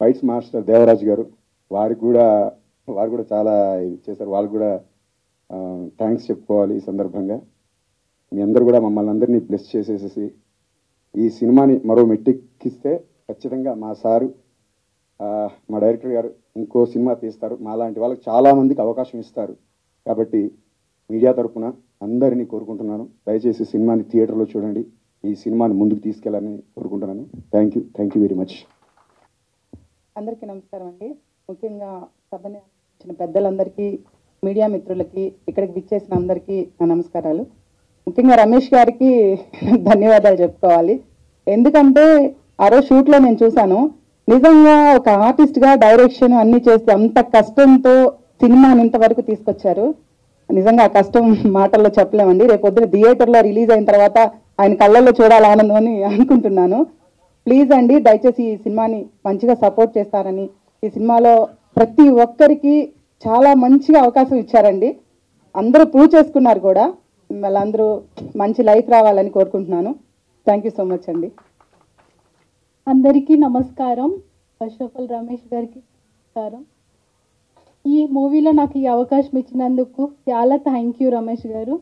ఫైట్స్ మాస్టర్ దేవరాజ్ గారు, వారు కూడా చాలా చేశారు. వాళ్ళు కూడా థ్యాంక్స్ చెప్పుకోవాలి ఈ సందర్భంగా. మీ అందరూ కూడా మమ్మల్ని అందరినీ బ్లెస్ చేసేసేసి ఈ సినిమాని మరో మెట్టెక్కిస్తే ఖచ్చితంగా మా సారు మా డైరెక్టర్ గారు ఇంకో సినిమా తీస్తారు. మాలాంటి వాళ్ళకి చాలామందికి అవకాశం ఇస్తారు. కాబట్టి మీడియా తరఫున అందరినీ కోరుకుంటున్నాను, దయచేసి సినిమాని థియేటర్లో చూడండి, ఈ సినిమాని ముందుకు తీసుకెళ్ళాలని కోరుకుంటున్నాను. Thank you very much. అందరికీ నమస్కారం అండి. ముఖ్యంగా సభని ఇచ్చిన పెద్దలందరికీ, మీడియా మిత్రులకి, ఇక్కడికి విచ్చేసిన అందరికీ నా నమస్కారాలు. ముఖ్యంగా రమేష్ గారికి ధన్యవాదాలు చెప్పుకోవాలి. ఎందుకంటే ఆ రోజు షూట్లో నేను చూశాను, నిజంగా ఒక ఆర్టిస్ట్గా డైరెక్షన్ అన్ని చేస్తే అంత కష్టంతో సినిమాని ఇంతవరకు తీసుకొచ్చారు. నిజంగా ఆ కష్టం మాటల్లో చెప్పలేమండి. రేపొద్దున థియేటర్లో రిలీజ్ అయిన తర్వాత ఆయన కళ్ళల్లో చూడాలి ఆనందం అని అనుకుంటున్నాను. ప్లీజ్ అండి, దయచేసి ఈ సినిమాని మంచిగా సపోర్ట్ చేస్తారని, ఈ సినిమాలో ప్రతి ఒక్కరికి చాలా మంచిగా అవకాశం ఇచ్చారండి. అందరూ ప్రూవ్ చేసుకున్నారు కూడా. వాళ్ళందరూ మంచి లైఫ్ రావాలని కోరుకుంటున్నాను. థ్యాంక్ యూ సో మచ్ అండి. అందరికీ నమస్కారం. ఫస్ట్ ఆఫ్ ఆల్ రమేష్ గారికి నమస్కారం. ఈ మూవీలో నాకు ఈ అవకాశం ఇచ్చినందుకు చాలా థ్యాంక్ యూ రమేష్ గారు.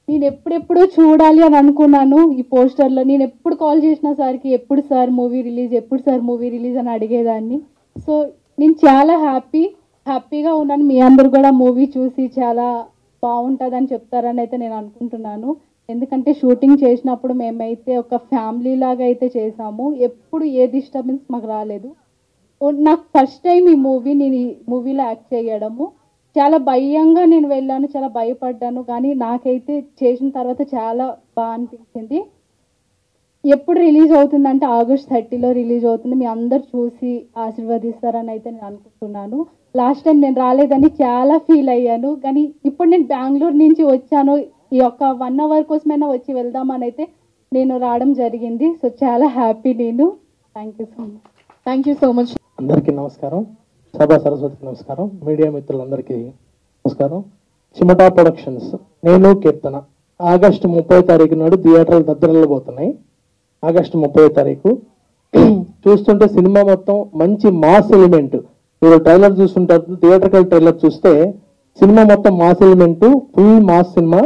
నేను ఎప్పుడెప్పుడు చూడాలి అని అనుకున్నాను ఈ పోస్టర్లో. నేను ఎప్పుడు కాల్ చేసిన సార్కి ఎప్పుడు సార్ మూవీ రిలీజ్ అని అడిగేదాన్ని. సో నేను చాలా హ్యాపీగా ఉన్నాను. మీ అందరు కూడా మూవీ చూసి చాలా బాగుంటుందని చెప్తారని అయితే నేను అనుకుంటున్నాను. ఎందుకంటే షూటింగ్ చేసినప్పుడు మేమైతే ఒక ఫ్యామిలీ లాగా అయితే చేసాము. ఎప్పుడు ఏ డిస్టర్బెన్స్ మాకు రాలేదు. నాకు ఫస్ట్ టైం నేను ఈ మూవీలో యాక్ట్ చేయడము. చాలా భయంగా నేను వెళ్ళాను, చాలా భయపడ్డాను. కానీ నాకైతే చేసిన తర్వాత చాలా బాగా అనిపించింది. ఎప్పుడు రిలీజ్ అవుతుందంటే August 30 రిలీజ్ అవుతుంది. మీ అందరు చూసి ఆశీర్వదిస్తారని అయితే నేను అనుకుంటున్నాను. లాస్ట్ టైం నేను రాలేదని చాలా ఫీల్ అయ్యాను. కానీ ఇప్పుడు నేను బెంగళూరు నుంచి వచ్చాను. ఈ యొక్క 1 hour కోసమైనా వచ్చి వెళ్దామని అయితే నేను రావడం జరిగింది. సో చాలా హ్యాపీ నేను. Thank you so much. అందరికీ నమస్కారం. సభా సరస్వతికి నమస్కారం. మీడియా మిత్రులందరికీ నమస్కారం. చిమటా ప్రొడక్షన్స్, నేను కీర్తన, August 30 నాడు థియేటర్లు దగ్గరపోతున్నాయి. August 30 చూస్తుంటే సినిమా మొత్తం మంచి మాస్ ఎలిమెంట్. మీరు ట్రైలర్ చూస్తుంటారు, థియేటర్కల్ ట్రైలర్ చూస్తే సినిమా మొత్తం mass element, full mass cinema.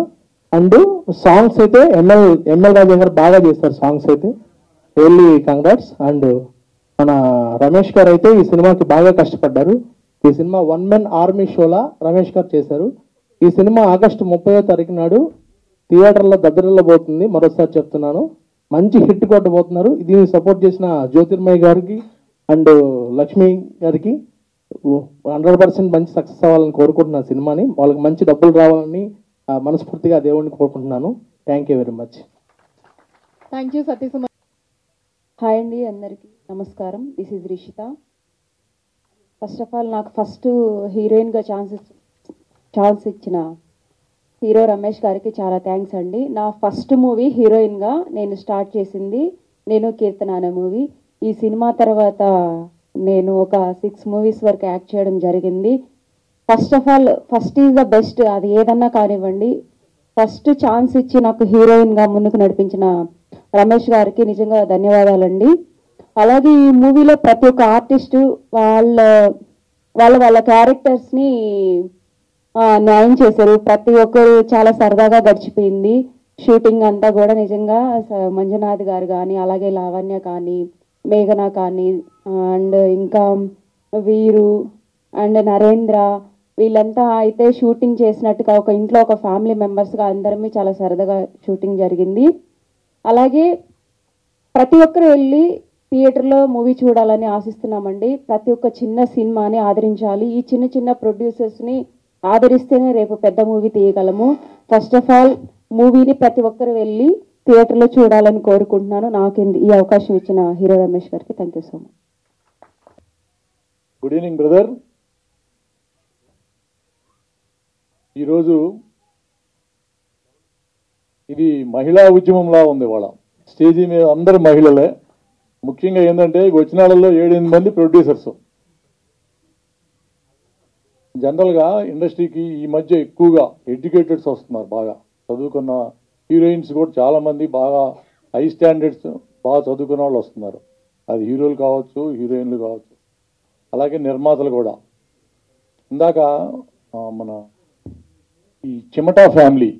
And songs అయితే ఎంఎల్ రాజా గారు బాగా చేస్తారు. సాంగ్స్ అయితే రియల్లీ కంగ్రాట్స్. అండ్ మన రమేష్ గారు అయితే ఈ సినిమాకి బాగా కష్టపడ్డారు. ఈ cinema 1 man army shola Ramesh గారు చేశారు. ఈ సినిమా August 30 నాడు థియేటర్లో దగ్గరలో పోతుంది. మరోసారి చెప్తున్నాను, మంచి హిట్ కొట్టబోతున్నారు. దీన్ని సపోర్ట్ చేసిన జ్యోతిర్మయ్య గారికి అండ్ లక్ష్మి గారికి 100% మంచి సక్సెస్ అవ్వాలని కోరుకుంటున్నాను. సినిమాని వాళ్ళకి మంచి డబ్బులు రావాలని మనస్ఫూర్తిగా దేవుడిని కోరుకుంటున్నాను. Thank you very much. Thank you Satish. Hi అండి, అందరికీ నమస్కారం. This is Rishitha. First of all నాకు ఫస్ట్ హీరోయిన్గా ఛాన్స్ ఇచ్చిన హీరో రమేష్ గారికి చాలా థ్యాంక్స్ అండి. నా ఫస్ట్ మూవీ హీరోయిన్గా నేను స్టార్ట్ చేసింది నేను కీర్తన అనే మూవీ. ఈ సినిమా తర్వాత నేను ఒక 6 movies వరకు యాక్ట్ చేయడం జరిగింది. First of all first is the best. అది ఏదన్నా కానివ్వండి, ఫస్ట్ ఛాన్స్ ఇచ్చి నాకు హీరోయిన్గా ముందుకు నడిపించిన రమేష్ గారికి నిజంగా ధన్యవాదాలండి. అలాగే ఈ మూవీలో ప్రతి ఒక్క ఆర్టిస్టు వాళ్ళ క్యారెక్టర్స్ని న్యాయం చేశారు. ప్రతి ఒక్కరు చాలా సరదాగా గడిచిపోయింది షూటింగ్ అంతా కూడా. నిజంగా మంజునాథ్ గారు కానీ, అలాగే లావణ్య కానీ, మేఘన కానీ, అండ్ ఇంకా వీరు అండ్ నరేంద్ర, వీళ్ళంతా అయితే షూటింగ్ చేసినట్టుగా ఒక ఇంట్లో ఒక ఫ్యామిలీ మెంబర్స్గా అందరమీ చాలా సరదాగా షూటింగ్ జరిగింది. అలాగే ప్రతి ఒక్కరు వెళ్ళి థియేటర్లో మూవీ చూడాలని ఆశిస్తున్నామండి. ప్రతి ఒక్క చిన్న సినిమాని ఆదరించాలి. ఈ చిన్న చిన్న ప్రొడ్యూసర్స్ని ఆదరిస్తేనే రేపు పెద్ద మూవీ తీయగలము. ఫస్ట్ ఆఫ్ ఆల్ మూవీని ప్రతి ఒక్కరు వెళ్ళి థియేటర్లో చూడాలని కోరుకుంటున్నాను. నాకు ఈ అవకాశం ఇచ్చిన హీరో రమేష్ గారికి thank you so much. Good evening brother. ఈరోజు ఇది మహిళా ఉద్యమంలా ఉంది. వాళ్ళ స్టేజీ మీద అందరు మహిళలే. ముఖ్యంగా ఏంటంటే వచ్చిన వాళ్ళలో 7-8 మంది ప్రొడ్యూసర్స్. జనరల్గా ఇండస్ట్రీకి ఈ మధ్య ఎక్కువగా ఎడ్యుకేటెడ్స్ వస్తున్నారు, బాగా చదువుకున్న హీరోయిన్స్ కూడా చాలామంది బాగా హై స్టాండర్డ్స్ బాగా చదువుకున్న వాళ్ళు వస్తున్నారు. అది హీరోలు కావచ్చు, హీరోయిన్లు కావచ్చు, అలాగే నిర్మాతలు కూడా. ఇందాక మన ఈ చిమటా ఫ్యామిలీ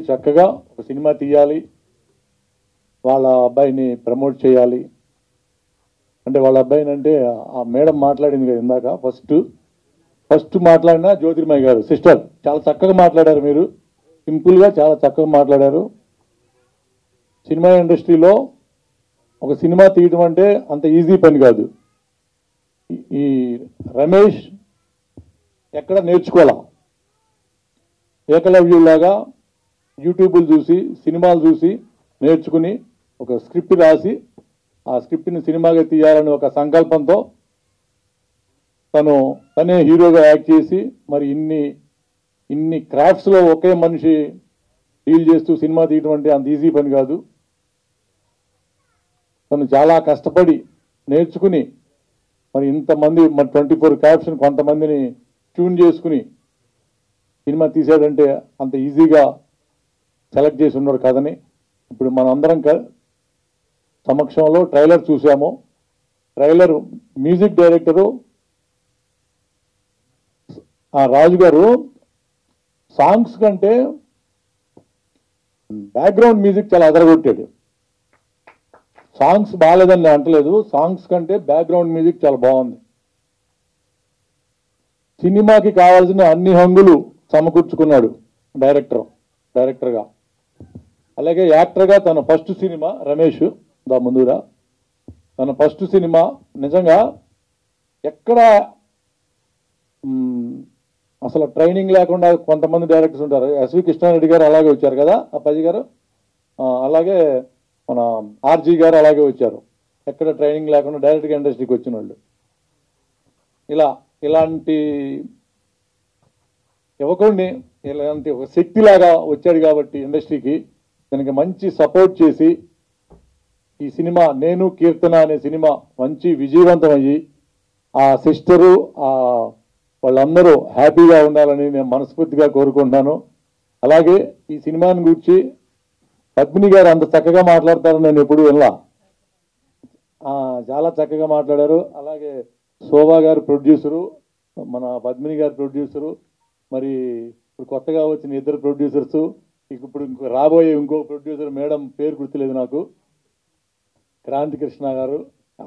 చక్కగా ఒక సినిమా తీయాలి, వాళ్ళ అబ్బాయిని ప్రమోట్ చేయాలి అంటే, వాళ్ళ అబ్బాయిని అంటే ఆ మేడం మాట్లాడింది కదా ఇందాక, ఫస్ట్ మాట్లాడిన జ్యోతిర్మయ్య గారు సిస్టర్ చాలా చక్కగా మాట్లాడారు. మీరు సింపుల్గా చాలా చక్కగా మాట్లాడారు. సినిమా ఇండస్ట్రీలో ఒక సినిమా తీయడం అంటే అంత ఈజీ పని కాదు. ఈ రమేష్ ఎక్కడ నేర్చుకోవాలా, ఏకలవ్యులాగా యూట్యూబ్లు చూసి సినిమాలు చూసి నేర్చుకుని ఒక స్క్రిప్ట్ రాసి ఆ స్క్రిప్ట్ని సినిమాగా తీయాలని ఒక సంకల్పంతో తనే హీరోగా యాక్ట్ చేసి, మరి ఇన్ని క్రాఫ్ట్స్లో ఒకే మనిషి డీల్ చేస్తూ సినిమా తీయడం అంటే అంత ఈజీ పని కాదు. తను చాలా కష్టపడి నేర్చుకుని మరి ఇంతమంది మరి 24 క్రాఫ్ట్స్ని కొంతమందిని ట్యూన్ చేసుకుని సినిమా తీసాడంటే అంత ఈజీగా సెలెక్ట్ చేసి ఉన్నారు కథని. ఇప్పుడు మనందరం సమక్షంలో ట్రైలర్ చూసాము. ట్రైలర్ మ్యూజిక్ డైరెక్టరు రాజు గారు సాంగ్స్ కంటే బ్యాక్గ్రౌండ్ మ్యూజిక్ చాలా అదరగొట్టాడు. సాంగ్స్ బాగాలేదని నేను అంటలేదు, సాంగ్స్ కంటే బ్యాక్గ్రౌండ్ మ్యూజిక్ చాలా బాగుంది. సినిమాకి కావాల్సిన అన్ని హంగులు సమకూర్చుకున్నాడు డైరెక్టర్గా. అలాగే యాక్టర్గా తన ఫస్ట్ సినిమా రమేష్ ముందురా తన ఫస్ట్ సినిమా నిజంగా ఎక్కడ అసలు ట్రైనింగ్ లేకుండా కొంతమంది డైరెక్టర్స్ ఉంటారు. ఎస్వి కృష్ణారెడ్డి గారు అలాగే వచ్చారు కదా, అప్పాజీ గారు, అలాగే మన ఆర్జీ గారు అలాగే వచ్చారు. ఎక్కడ ట్రైనింగ్ లేకుండా డైరెక్ట్గా ఇండస్ట్రీకి వచ్చిన వాళ్ళు. ఇలాంటి యువకుడిని ఇలాంటి ఒక శక్తిలాగా వచ్చాడు కాబట్టి ఇండస్ట్రీకి దానికి మంచి సపోర్ట్ చేసి ఈ సినిమా నేను కీర్తన అనే సినిమా మంచి విజయవంతమయ్యి ఆ సిస్టరు వాళ్ళందరూ హ్యాపీగా ఉండాలని నేను మనస్ఫూర్తిగా కోరుకుంటున్నాను. అలాగే ఈ సినిమాని గురించి పద్మిని గారు అంత చక్కగా మాట్లాడతారని నేను ఎప్పుడు వినలా, చాలా చక్కగా మాట్లాడారు. అలాగే శోభా గారు ప్రొడ్యూసరు, మన పద్మిని గారు ప్రొడ్యూసరు, మరి ఇప్పుడు కొత్తగా వచ్చిన ఇద్దరు ప్రొడ్యూసర్స్, ఇప్పుడు రాబోయే ఇంకో ప్రొడ్యూసర్ మేడం పేరు గుర్తులేదు నాకు, క్రాంతి కృష్ణ గారు,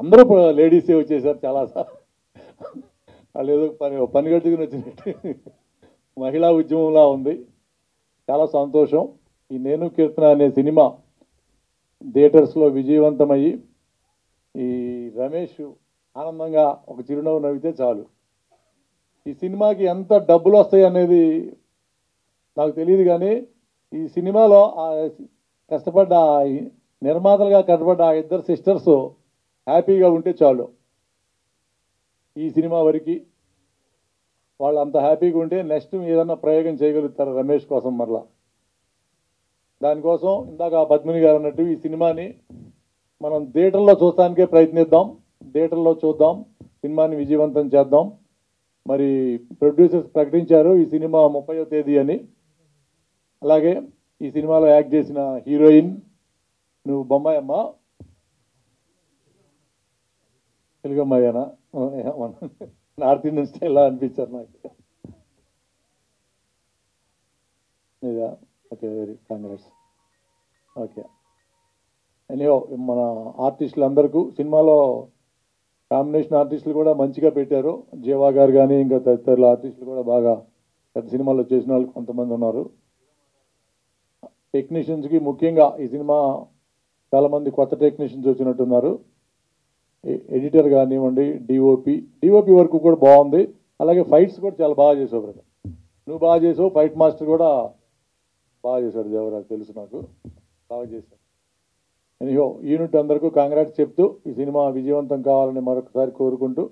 అందరూ లేడీసే వచ్చేసారు. చాలా వాళ్ళు ఏదో పని కట్టుకుని వచ్చినట్టు మహిళా ఉద్యమంలా ఉంది. చాలా సంతోషం. ఈ నేను కీర్తన అనే సినిమా థియేటర్స్లో విజయవంతమయ్యి ఈ రమేష్ ఆనందంగా ఒక చిరునవ్వు నవ్వితే చాలు. ఈ సినిమాకి ఎంత డబ్బులు వస్తాయి అనేది నాకు తెలియదు, కానీ ఈ సినిమాలో కష్టపడ్డ నిర్మాతలుగా కష్టపడ్డ ఆ ఇద్దరు సిస్టర్స్ హ్యాపీగా ఉంటే చాలు. ఈ సినిమా వరకు వాళ్ళు అంత హ్యాపీగా ఉంటే నెక్స్ట్ ఏదన్నా ప్రయోగం చేయగలుగుతారు రమేష్ కోసం. మరలా దానికోసం ఇందాక పద్మిని గారు అన్నట్టు ఈ సినిమాని మనం థియేటర్లో చూడటానికే ప్రయత్నిద్దాం, థియేటర్లో చూద్దాం, సినిమాని విజయవంతం చేద్దాం. మరి ప్రొడ్యూసర్స్ ప్రకటించారు ఈ సినిమా 30వ తేదీ అని. అలాగే ఈ సినిమాలో యాక్ట్ చేసిన హీరోయిన్ నువ్వు బొమ్మాయి అమ్మ, తెలుగు అమ్మాయినా, నార్త్ ఇండియన్ స్టైల్లో అనిపించారు నాకు. Okay, very congrats. Okay, anyhow మన ఆర్టిస్టులు అందరికీ సినిమాలో కాంబినేషన్ ఆర్టిస్టులు కూడా మంచిగా పెట్టారు. జీవా గారు కానీ ఇంకా తదితరుల ఆర్టిస్టులు కూడా బాగా పెద్ద సినిమాలో చేసిన వాళ్ళు కొంతమంది ఉన్నారు. టెక్నీషియన్స్కి ముఖ్యంగా ఈ సినిమా చాలామంది కొత్త టెక్నీషియన్స్ వచ్చినట్టున్నారు. ఎడిటర్ కానివ్వండి, డిఓపి వర్క్ కూడా బాగుంది. అలాగే ఫైట్స్ కూడా చాలా బాగా చేసావు బ్రదర్, నువ్వు బాగా చేసావు. ఫైట్ మాస్టర్ కూడా బాగా చేశాడు దేవరాజ్, తెలుసు నాకు, బాగా చేశాడు. ఎనీహో యూనిట్ అందరికీ కాంగ్రాట్స్ చెప్తూ ఈ సినిమా విజయవంతం కావాలని మరొకసారి కోరుకుంటూ,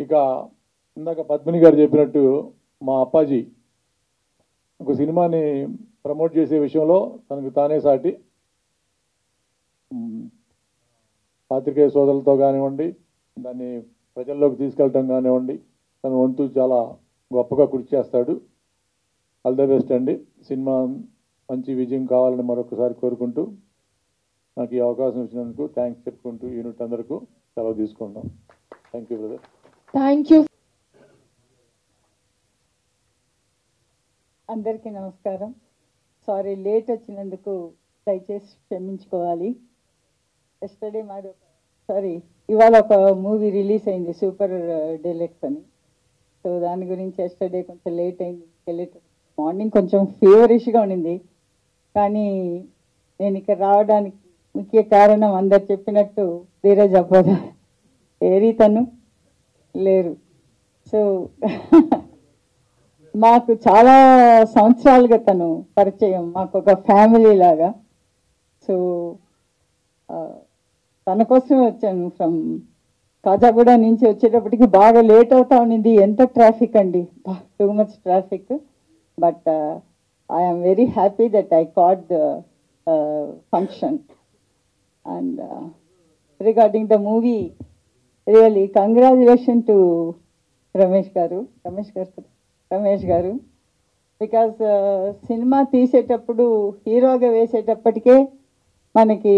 ఇక ఇందాక పద్మిని గారు చెప్పినట్టు మా అప్పాజీ ఒక సినిమాని ప్రమోట్ చేసే విషయంలో తనకు తానే సాటి పాత్రికేయ సోదరులతో కానివ్వండి, దాన్ని ప్రజల్లోకి తీసుకెళ్ళటం కానివ్వండి, తన వంతు చాలా గొప్పగా కృషి చేస్తాడు. ఆల్ ద బెస్ట్ అండి. సినిమా మంచి విజయం కావాలని మరొకసారి కోరుకుంటూ నాకు ఈ అవకాశం ఇచ్చినందుకు థ్యాంక్స్ చెప్పుకుంటూ యూనిట్ అందరికీ సెలవు తీసుకుంటాం. Thank you brother. Thank you. అందరికీ నమస్కారం. సారీ లేట్ వచ్చినందుకు దయచేసి క్షమించుకోవాలి. ఎస్టర్డే మాది ఇవాళ ఒక మూవీ రిలీజ్ అయింది, సూపర్ డీలక్స్ అని. సో దాని గురించి ఎస్టర్డే కొంచెం లేట్ అయింది. మార్నింగ్ కొంచెం ఫీవరిష్గా ఉండింది, కానీ నేను ఇక్కడ రావడానికి ముఖ్య కారణం అందరు చెప్పినట్టు ధీరజ్ అబ్బోదా ఏరి తను లేరు. సో మాకు చాలా సంవత్సరాలుగా తను పరిచయం, మాకు ఒక ఫ్యామిలీ లాగా. సో తన కోసమే వచ్చాను. ఫ్రమ్ కాజాగూడ నుంచి వచ్చేటప్పటికి బాగా లేట్ అవుతా ఉండింది. ఎంత ట్రాఫిక్ అండి, too much traffic. But I'm very happy that I caught the function. And regarding the movie, really congratulation to Ramesh గారు బికాజ్ సినిమా తీసేటప్పుడు హీరోగా వేసేటప్పటికే మనకి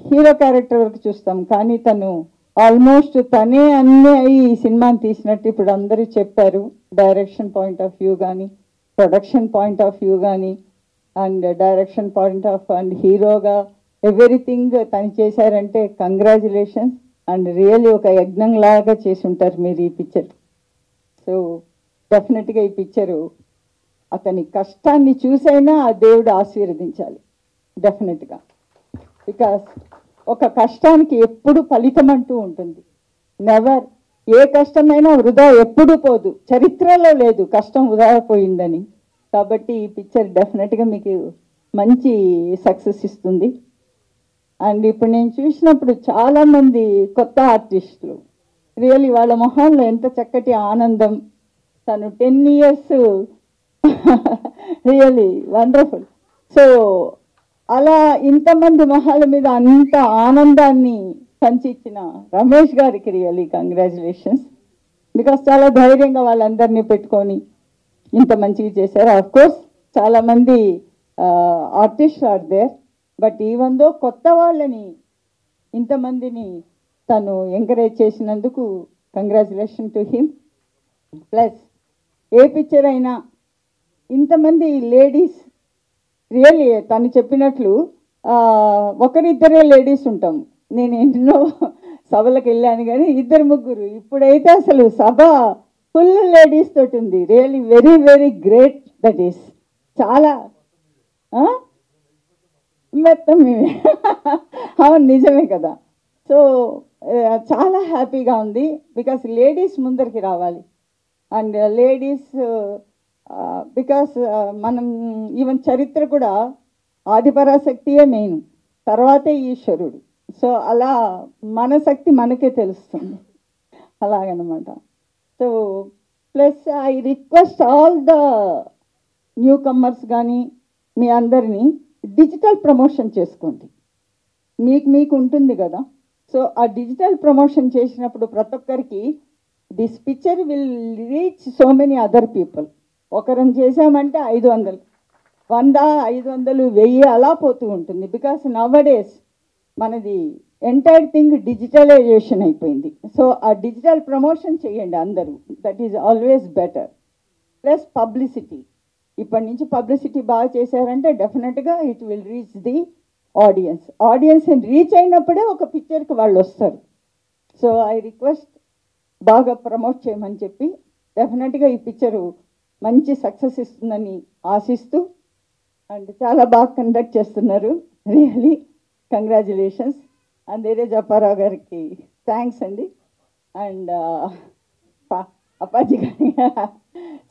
హీరో క్యారెక్టర్ వరకు చూస్తాం, కానీ తను ఆల్మోస్ట్ తనే అన్నీ ఈ సినిమాని తీసినట్టు ఇప్పుడు అందరూ చెప్పారు. డైరెక్షన్ పాయింట్ ఆఫ్ వ్యూ కానీ, ప్రొడక్షన్ పాయింట్ ఆఫ్ వ్యూ కానీ, and direction point of and హీరోగా ఎవ్రీథింగ్ తను చేశారంటే కంగ్రాచులేషన్స్. అండ్ రియల్లీ ఒక యజ్ఞం లాగా చేసి ఉంటారు మీరు ఈ పిక్చర్. సో డెఫినెట్గా ఈ పిక్చరు అతని కష్టాన్ని చూసైనా ఆ దేవుడు ఆశీర్వదించాలి డెఫినెట్గా. బికాస్ ఒక కష్టానికి ఎప్పుడు ఫలితం అంటూ ఉంటుంది. నెవర్, ఏ కష్టమైనా వృధా ఎప్పుడూ పోదు, చరిత్రలో లేదు కష్టం వృధా పోయిందని. కాబట్టి ఈ పిక్చర్ డెఫినెట్గా మీకు మంచి సక్సెస్ ఇస్తుంది. అండ్ ఇప్పుడు నేను చూసినప్పుడు చాలామంది కొత్త ఆర్టిస్టులు, రియల్లీ వాళ్ళ మొహాల్లో ఎంత చక్కటి ఆనందం. తను 10 years రియల్లీ వండర్ఫుల్. సో అలా ఇంతమంది మొహాల మీద అంత ఆనందాన్ని పంచిచ్చిన రమేష్ గారికి రియల్లీ కంగ్రాచులేషన్స్. బికాస్ చాలా ధైర్యంగా వాళ్ళందరినీ పెట్టుకొని ఇంత మంచిగా చేశారు. ఆఫ్ కోర్స్ చాలామంది artist are there, but even though కొత్త వాళ్ళని ఇంతమందిని తను ఎంకరేజ్ చేసినందుకు congratulation to him. Plus a picture అయినా ఇంతమంది లేడీస్, రియల్లీ తను చెప్పినట్లు ఒకరిద్దరే లేడీస్ ఉంటాం. నేను ఎన్నో సభలకు వెళ్ళాను కానీ 2-3, ఇప్పుడైతే అసలు సభ ఫుల్ లేడీస్ తోటి ఉంది. Really very very great. That is చాలా మొత్తం అవును, నిజమే కదా. సో చాలా హ్యాపీగా ఉంది బికాస్ లేడీస్ ముందరికి రావాలి. అండ్ లేడీస్ బికాస్ మనం ఈవెన్ చరిత్ర కూడా ఆదిపరాశక్తియే మెయిన్, తర్వాతే ఈశ్వరుడు. సో అలా మన శక్తి మనకే తెలుస్తుంది, అలాగనమాట. So plus I request all the new commerce కానీ మీ అందరినీ డిజిటల్ ప్రమోషన్ చేసుకోండి. మీకు ఉంటుంది కదా. సో ఆ డిజిటల్ ప్రమోషన్ చేసినప్పుడు ప్రతి ఒక్కరికి this picture will reach so many other people. ఒకరం చేసామంటే 500, 100, 500, 1000 అలా పోతూ ఉంటుంది. బికాస్ నవడేస్ మనది ఎంటైర్ థింగ్ డిజిటలైజేషన్ అయిపోయింది. సో ఆ డిజిటల్ ప్రమోషన్ చేయండి అందరూ, that is always better. Plus publicity, ఇప్పటి నుంచి పబ్లిసిటీ బాగా చేశారంటే డెఫినెట్గా it will reach the audience reach అయినప్పుడే ఒక పిక్చర్కి వాళ్ళు వస్తారు. సో ఐ రిక్వెస్ట్ బాగా ప్రమోట్ చేయమని చెప్పి డెఫినెట్గా ఈ పిక్చరు మంచి సక్సెస్ ఇస్తుందని ఆశిస్తూ, అండ్ చాలా బాగా కండక్ట్ చేస్తున్నారు. Really congratulations. And Dheeraj Apparao గారికి థ్యాంక్స్ అండి, అండ్ అప్పాజీ గారి.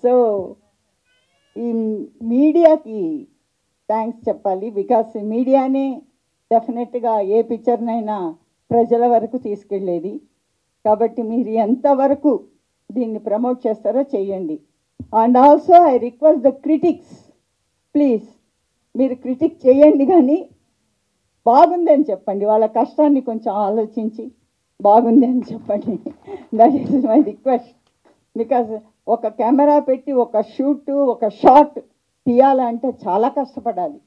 సో ఈ మీడియాకి థ్యాంక్స్ చెప్పాలి. బికాస్ మీడియానే డెఫినెట్గా ఏ పిక్చర్నైనా ప్రజల వరకు తీసుకెళ్ళేది. కాబట్టి మీరు ఎంతవరకు దీన్ని ప్రమోట్ చేస్తారో చెయ్యండి. And also I request the critics, please మీరు క్రిటిక్ చేయండి కానీ బాగుంది అని చెప్పండి. వాళ్ళ కష్టాన్ని కొంచెం ఆలోచించి బాగుంది అని చెప్పండి. That is my request. Because ఒక కెమెరా పెట్టి ఒక షూట్, ఒక షాట్ తీయాలంటే చాలా కష్టపడాలి.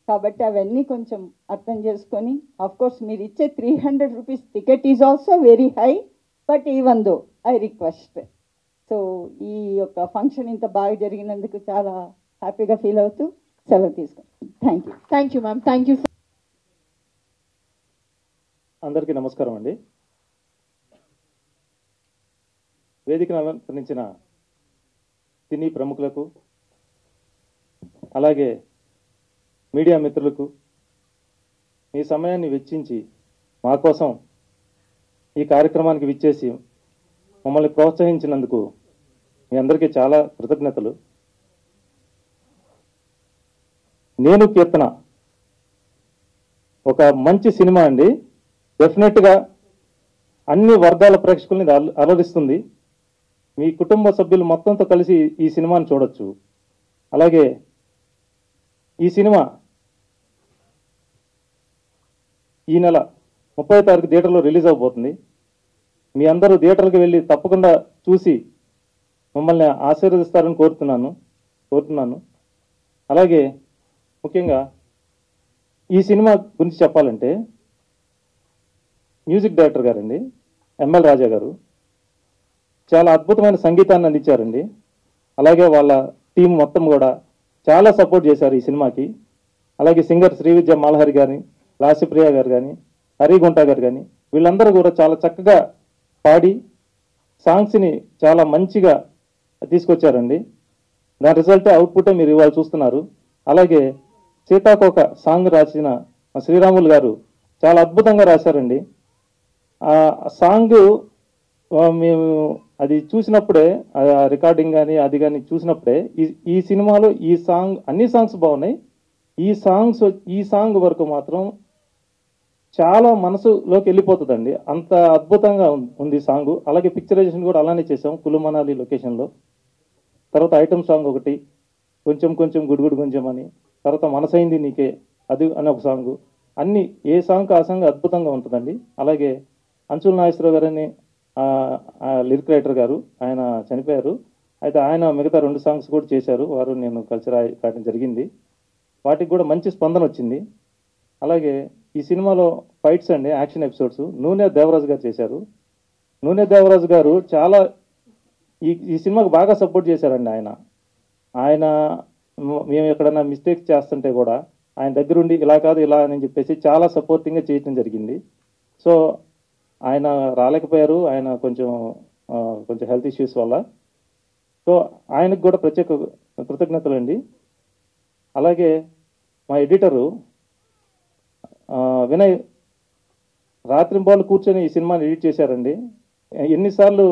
కాబట్టి అవన్నీ కొంచెం అర్థం చేసుకొని, ఆఫ్ కోర్స్ మీరు ఇచ్చే 300 rupees ticket is also very high, but even though I request. So ఈ యొక్క ఫంక్షన్ ఇంత బాగా జరిగినందుకు చాలా హ్యాపీగా ఫీల్ అవుతూ సెలవు తీసుకుంటాం. Thank you ma'am. Thank you. అందరికీ నమస్కారం అండి. వేదికను అలంకరించిన సినీ ప్రముఖులకు, అలాగే మీడియా మిత్రులకు మీ సమయాన్ని వెచ్చించి మా కోసం ఈ కార్యక్రమానికి విచ్చేసి మమ్మల్ని ప్రోత్సహించినందుకు మీ అందరికీ చాలా కృతజ్ఞతలు. నేను కీర్తన ఒక మంచి సినిమా అండి. డెఫినెట్గా అన్ని వర్గాల ప్రేక్షకుల్ని అలరిస్తుంది. మీ కుటుంబ సభ్యులు మొత్తంతో కలిసి ఈ సినిమాని చూడొచ్చు. అలాగే ఈ సినిమా ఈ నెల 30వ తారీఖు థియేటర్లో రిలీజ్ అవబోతుంది. మీ అందరూ థియేటర్కి వెళ్ళి తప్పకుండా చూసి మమ్మల్ని ఆశీర్వదిస్తారని కోరుతున్నాను. అలాగే ముఖ్యంగా ఈ సినిమా గురించి చెప్పాలంటే మ్యూజిక్ డైరెక్టర్ గారండి ఎంఎల్ రాజా గారు చాలా అద్భుతమైన సంగీతాన్ని అందించారండి. అలాగే వాళ్ళ టీం మొత్తం కూడా చాలా సపోర్ట్ చేశారు ఈ సినిమాకి. అలాగే సింగర్ శ్రీవిద్య మాల్హరి గారిని, లాసిప్రియ గారు కానీ, హరిగుంట గారు కానీ వీళ్ళందరూ కూడా చాలా చక్కగా పాడి సాంగ్స్ని చాలా మంచిగా తీసుకొచ్చారండి. దాని రిజల్టే అవుట్పుటే మీరు ఇవాళ చూస్తున్నారు. అలాగే సీతాకోక సాంగ్ రాసిన శ్రీరాములు గారు చాలా అద్భుతంగా రాశారండి. ఆ సాంగ్ మేము అది చూసినప్పుడే రికార్డింగ్ కానీ అది కానీ చూసినప్పుడే ఈ సినిమాలో ఈ సాంగ్ అన్ని సాంగ్స్ బాగున్నాయి. ఈ సాంగ్ వరకు మాత్రం చాలా మనసులోకి వెళ్ళిపోతుందండి. అంత అద్భుతంగా ఉంది సాంగ్. అలాగే పిక్చరైజేషన్ కూడా అలానే చేసాం కులు మనాలి లొకేషన్లో. తర్వాత ఐటమ్ సాంగ్ ఒకటి కొంచెం కొంచెం గుడుగుడు కొంచెం అని, తర్వాత మనసైంది నీకే అది అని ఒక సాంగ్. అన్ని ఏ సాంగ్ ఆ సాంగ్ అద్భుతంగా ఉంటుందండి. అలాగే అంచుల నాగేశ్వరరావు గారని లిరిక్ రైటర్ గారు, ఆయన చనిపోయారు. అయితే ఆయన మిగతా 2 సాంగ్స్ కూడా చేశారు. వారు నేను కలిసి రాయడం జరిగింది. వాటికి కూడా మంచి స్పందన వచ్చింది. అలాగే ఈ సినిమాలో ఫైట్స్ అండి, యాక్షన్ ఎపిసోడ్స్ నూనె దేవరాజు గారు చేశారు. నూనె దేవరాజు గారు చాలా ఈ సినిమాకు బాగా సపోర్ట్ చేశారండి. ఆయన మేము ఎక్కడైనా మిస్టేక్స్ చేస్తుంటే కూడా ఆయన దగ్గరుండి ఇలా కాదు ఇలా అని చెప్పేసి చాలా సపోర్టింగ్గా చేయడం జరిగింది. సో ఆయన రాలేకపోయారు, ఆయన కొంచెం హెల్త్ ఇష్యూస్ వల్ల. సో ఆయనకు కూడా ప్రత్యేక కృతజ్ఞతలు అండి. అలాగే మా ఎడిటరు వినయ్ రాత్రింబాలు కూర్చొని ఈ సినిమాని ఎడిట్ చేశారండి. ఎన్నిసార్లు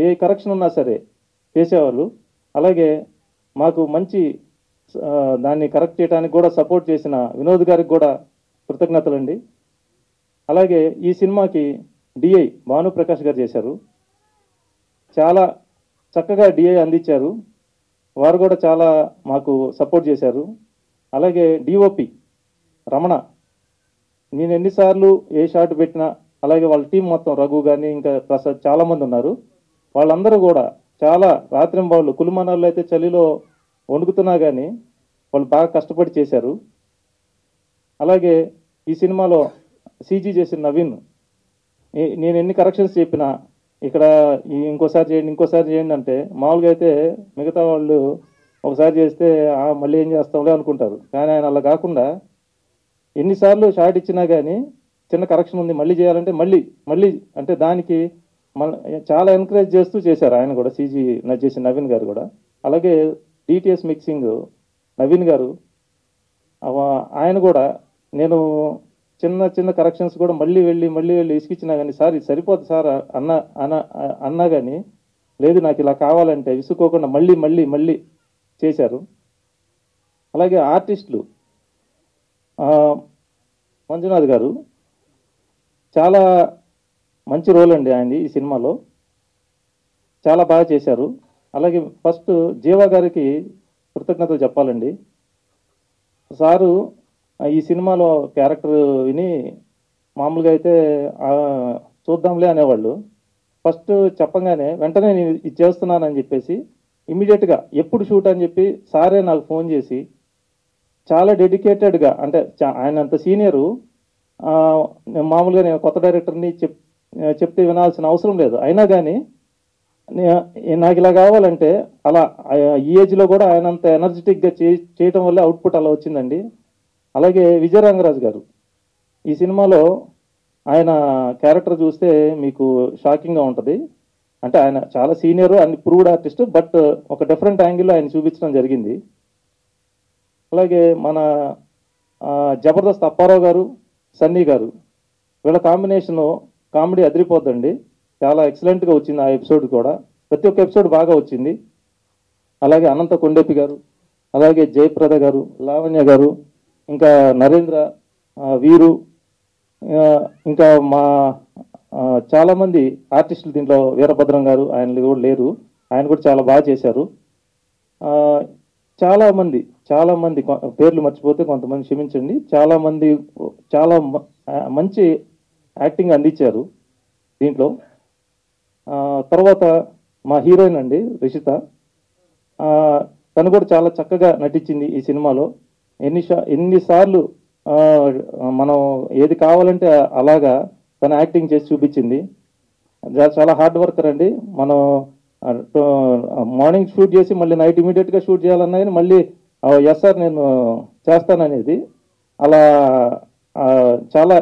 ఏ కరెక్షన్ ఉన్నా సరే చేసేవాళ్ళు. అలాగే మాకు మంచి దాన్ని కరెక్ట్ చేయడానికి కూడా సపోర్ట్ చేసిన వినోద్ గారికి కూడా కృతజ్ఞతలండి. అలాగే ఈ సినిమాకి డిఐ భానుప్రకాష్ గారు చేశారు. చాలా చక్కగా డిఐ అందించారు. వారు కూడా చాలా మాకు సపోర్ట్ చేశారు. అలాగే డిఓపి రమణ, నేను ఎన్నిసార్లు ఏ షాట్ పెట్టినా, అలాగే వాళ్ళ టీం మొత్తం రఘు కానీ ఇంకా ప్రసాద్ చాలామంది ఉన్నారు. వాళ్ళందరూ కూడా చాలా రాత్రింబావులు కులుమనాల్లో అయితే చలిలో వణుకుతున్నా కానీ వాళ్ళు బాగా కష్టపడి చేశారు. అలాగే ఈ సినిమాలో సీజీ చేసిన నవీన్, నేను ఎన్ని కరెక్షన్స్ చెప్పినా ఇక్కడ ఇంకోసారి చేయండి అంటే మామూలుగా అయితే మిగతా వాళ్ళు ఒకసారి చేస్తే మళ్ళీ ఏం చేస్తాంలే అనుకుంటారు. కానీ ఆయన అలా కాకుండా ఎన్నిసార్లు షార్ట్ ఇచ్చినా కానీ చిన్న కరెక్షన్ ఉంది మళ్ళీ చేయాలంటే మళ్ళీ అంటే దానికి చాలా ఎంకరేజ్ చేస్తూ చేశారు ఆయన కూడా. సీజీ చేసిన నవీన్ గారు కూడా. అలాగే డిటిఎస్ మిక్సింగ్ నవీన్ గారు, ఆయన కూడా నేను చిన్న కరెక్షన్స్ కూడా మళ్ళీ వెళ్ళి ఇసుకిచ్చినా కానీ సార్ ఇది సరిపోతుంది సార్ అన్నా కానీ లేదు నాకు ఇలా కావాలంటే విసుక్కోకుండా మళ్ళీ చేశారు. అలాగే ఆర్టిస్టులు మంజునాథ్ గారు చాలా మంచి రోల్ అండి ఆయనది ఈ సినిమాలో, చాలా బాగా చేశారు. అలాగే ఫస్ట్ జీవా గారికి కృతజ్ఞతలు చెప్పాలండి. సారు ఈ సినిమాలో క్యారెక్టర్ విని మామూలుగా అయితే చూద్దాంలే అనేవాళ్ళు. ఫస్ట్ చెప్పంగానే వెంటనే నేను ఇది చేస్తున్నానని చెప్పేసి ఇమీడియట్గా ఎప్పుడు షూట్ అని చెప్పి సారే నాకు ఫోన్ చేసి చాలా డెడికేటెడ్గా, అంటే ఆయన అంత సీనియరు, మామూలుగా నేను కొత్త డైరెక్టర్ని చెప్తే వినాల్సిన అవసరం లేదు. అయినా కానీ నాకు ఇలా కావాలంటే అలా ఈ ఏజ్లో కూడా ఆయన అంత ఎనర్జెటిక్గా చేయటం వల్ల అవుట్పుట్ అలా వచ్చిందండి. అలాగే విజయరంగరాజు గారు ఈ సినిమాలో ఆయన క్యారెక్టర్ చూస్తే మీకు షాకింగ్గా ఉంటుంది. అంటే ఆయన చాలా senior and proved artist, but ఒక డిఫరెంట్ యాంగిల్లో ఆయన చూపించడం జరిగింది. అలాగే మన జబర్దస్త్ అప్పారావు గారు, సన్నీ గారు, వీళ్ళ కాంబినేషను కామెడీ అదిరిపోద్దండి. చాలా ఎక్సలెంట్గా వచ్చింది ఆ ఎపిసోడ్ కూడా. ప్రతి ఒక్క ఎపిసోడ్ బాగా వచ్చింది. అలాగే అనంత కొండేపి గారు, అలాగే జయప్రద గారు, లావణ్య గారు, ఇంకా నరేంద్ర, వీరు, ఇంకా మా చాలామంది ఆర్టిస్టులు దీంట్లో, వీరభద్రం గారు ఆయన కూడా లేరు, ఆయన కూడా చాలా బాగా చేశారు. చాలామంది పేర్లు మర్చిపోతే కొంతమంది క్షమించండి. చాలామంది చాలా మంచి యాక్టింగ్ అందించారు దీంట్లో. తర్వాత మా హీరోయిన్ అండి రిషిత, తను కూడా చాలా చక్కగా నటించింది ఈ సినిమాలో. ఎన్నిసార్లు మనం ఏది కావాలంటే అలాగా తను యాక్టింగ్ చేసి చూపించింది. చాలా హార్డ్ వర్కర్ అండి. మనం మార్నింగ్ షూట్ చేసి మళ్ళీ నైట్ ఇమీడియట్గా షూట్ చేయాలన్నా కానీ మళ్ళీ ఎస్ సార్ నేను చేస్తాననేది అలా చాలా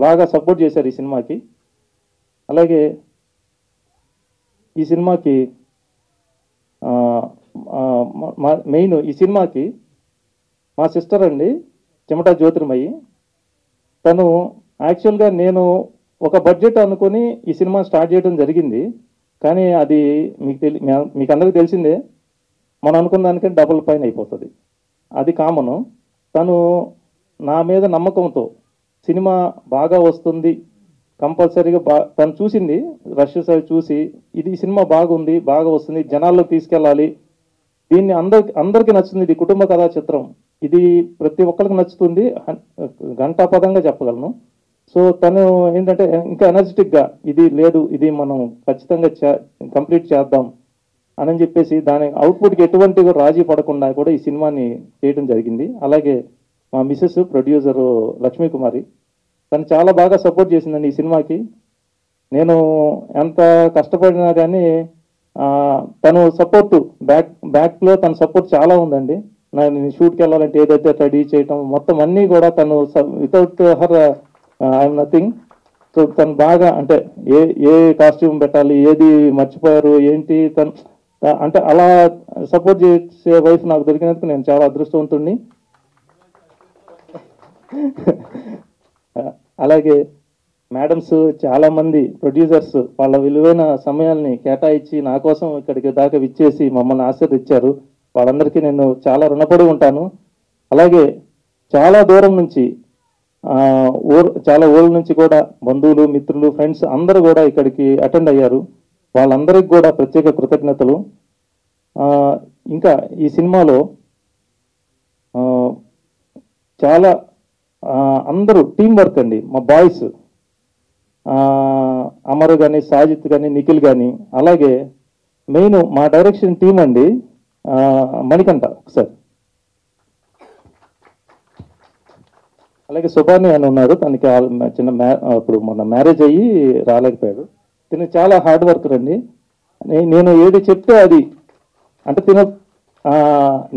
బాగా సపోర్ట్ చేశారు ఈ సినిమాకి. అలాగే ఈ సినిమాకి మెయిన్ ఈ సినిమాకి మా సిస్టర్ అండి చెమటా జ్యోతిర్మయి. తను యాక్చువల్గా నేను ఒక బడ్జెట్ అనుకొని ఈ సినిమా స్టార్ట్ చేయడం జరిగింది. కానీ అది మీకు అందరికీ తెలిసిందే, మనం అనుకున్న దానికంటే డబుల్ పైన అయిపోతుంది, అది కామను. తను నా మీద నమ్మకంతో సినిమా బాగా వస్తుంది కంపల్సరీగా తను చూసింది, రష్ సార్ చూసి ఇది సినిమా బాగుంది, బాగా వస్తుంది, జనాల్లోకి తీసుకెళ్ళాలి, దీన్ని అందరికీ నచ్చుతుంది, ఇది కుటుంబ కథా చిత్రం, ఇది ప్రతి ఒక్కరికి నచ్చుతుంది, ఘంటాపదంగా చెప్పగలను. సో తను ఏంటంటే ఇంకా ఎనర్జెటిక్గా ఇది లేదు, ఇది మనం ఖచ్చితంగా కంప్లీట్ చేద్దాం అని చెప్పేసి దాని అవుట్పుట్కి ఎటువంటి రాజీ పడకుండా కూడా ఈ సినిమాని చేయడం జరిగింది. అలాగే మా మిసెస్ ప్రొడ్యూసరు లక్ష్మీ కుమారి, తను చాలా బాగా సపోర్ట్ చేసిందండి ఈ సినిమాకి. నేను ఎంత కష్టపడినా కానీ తను సపోర్ట్ బ్యాక్లో తన సపోర్ట్ చాలా ఉందండి. నేను షూట్కి వెళ్ళాలంటే ఏదైతే రెడీ చేయటం మొత్తం అన్నీ కూడా తను without her I'm nothing. So తను బాగా అంటే ఏ కాస్ట్యూమ్ పెట్టాలి, ఏది మర్చిపోయారు ఏంటి, తను అంటే అలా సపోర్ట్ చేసే వైఫ్ నాకు దొరికినందుకు నేను చాలా అదృష్టవంతుడిని. అలాగే మేడమ్స్ చాలా మంది ప్రొడ్యూసర్స్ వాళ్ళ విలువైన సమయాల్ని కేటాయించి నా కోసం ఇక్కడికి దాకా విచ్చేసి మమ్మల్ని ఆశీర్వదించారు. వాళ్ళందరికీ నేను చాలా రుణపడి ఉంటాను. అలాగే చాలా దూరం నుంచి చాలా ఊళ్ళ నుంచి కూడా బంధువులు, మిత్రులు, ఫ్రెండ్స్ అందరూ కూడా ఇక్కడికి అటెండ్ అయ్యారు. వాళ్ళందరికీ కూడా ప్రత్యేక కృతజ్ఞతలు. ఇంకా ఈ సినిమాలో చాలా అందరూ టీం వర్క్ అండి. మా బాయ్స్ అమర్ కానీ, సాజిత్ కానీ, నిఖిల్ కానీ, అలాగే మెయిన్ మా డైరెక్షన్ టీం అండి మణికంఠ సార్, అలాగే సుభాని అని ఉన్నారు, తనకి ఇప్పుడు మొన్న మ్యారేజ్ అయ్యి రాలేకపోయాడు. తిను చాలా హార్డ్ వర్కర్ అండి. నేను ఏది చెప్తే అది అంటే తిను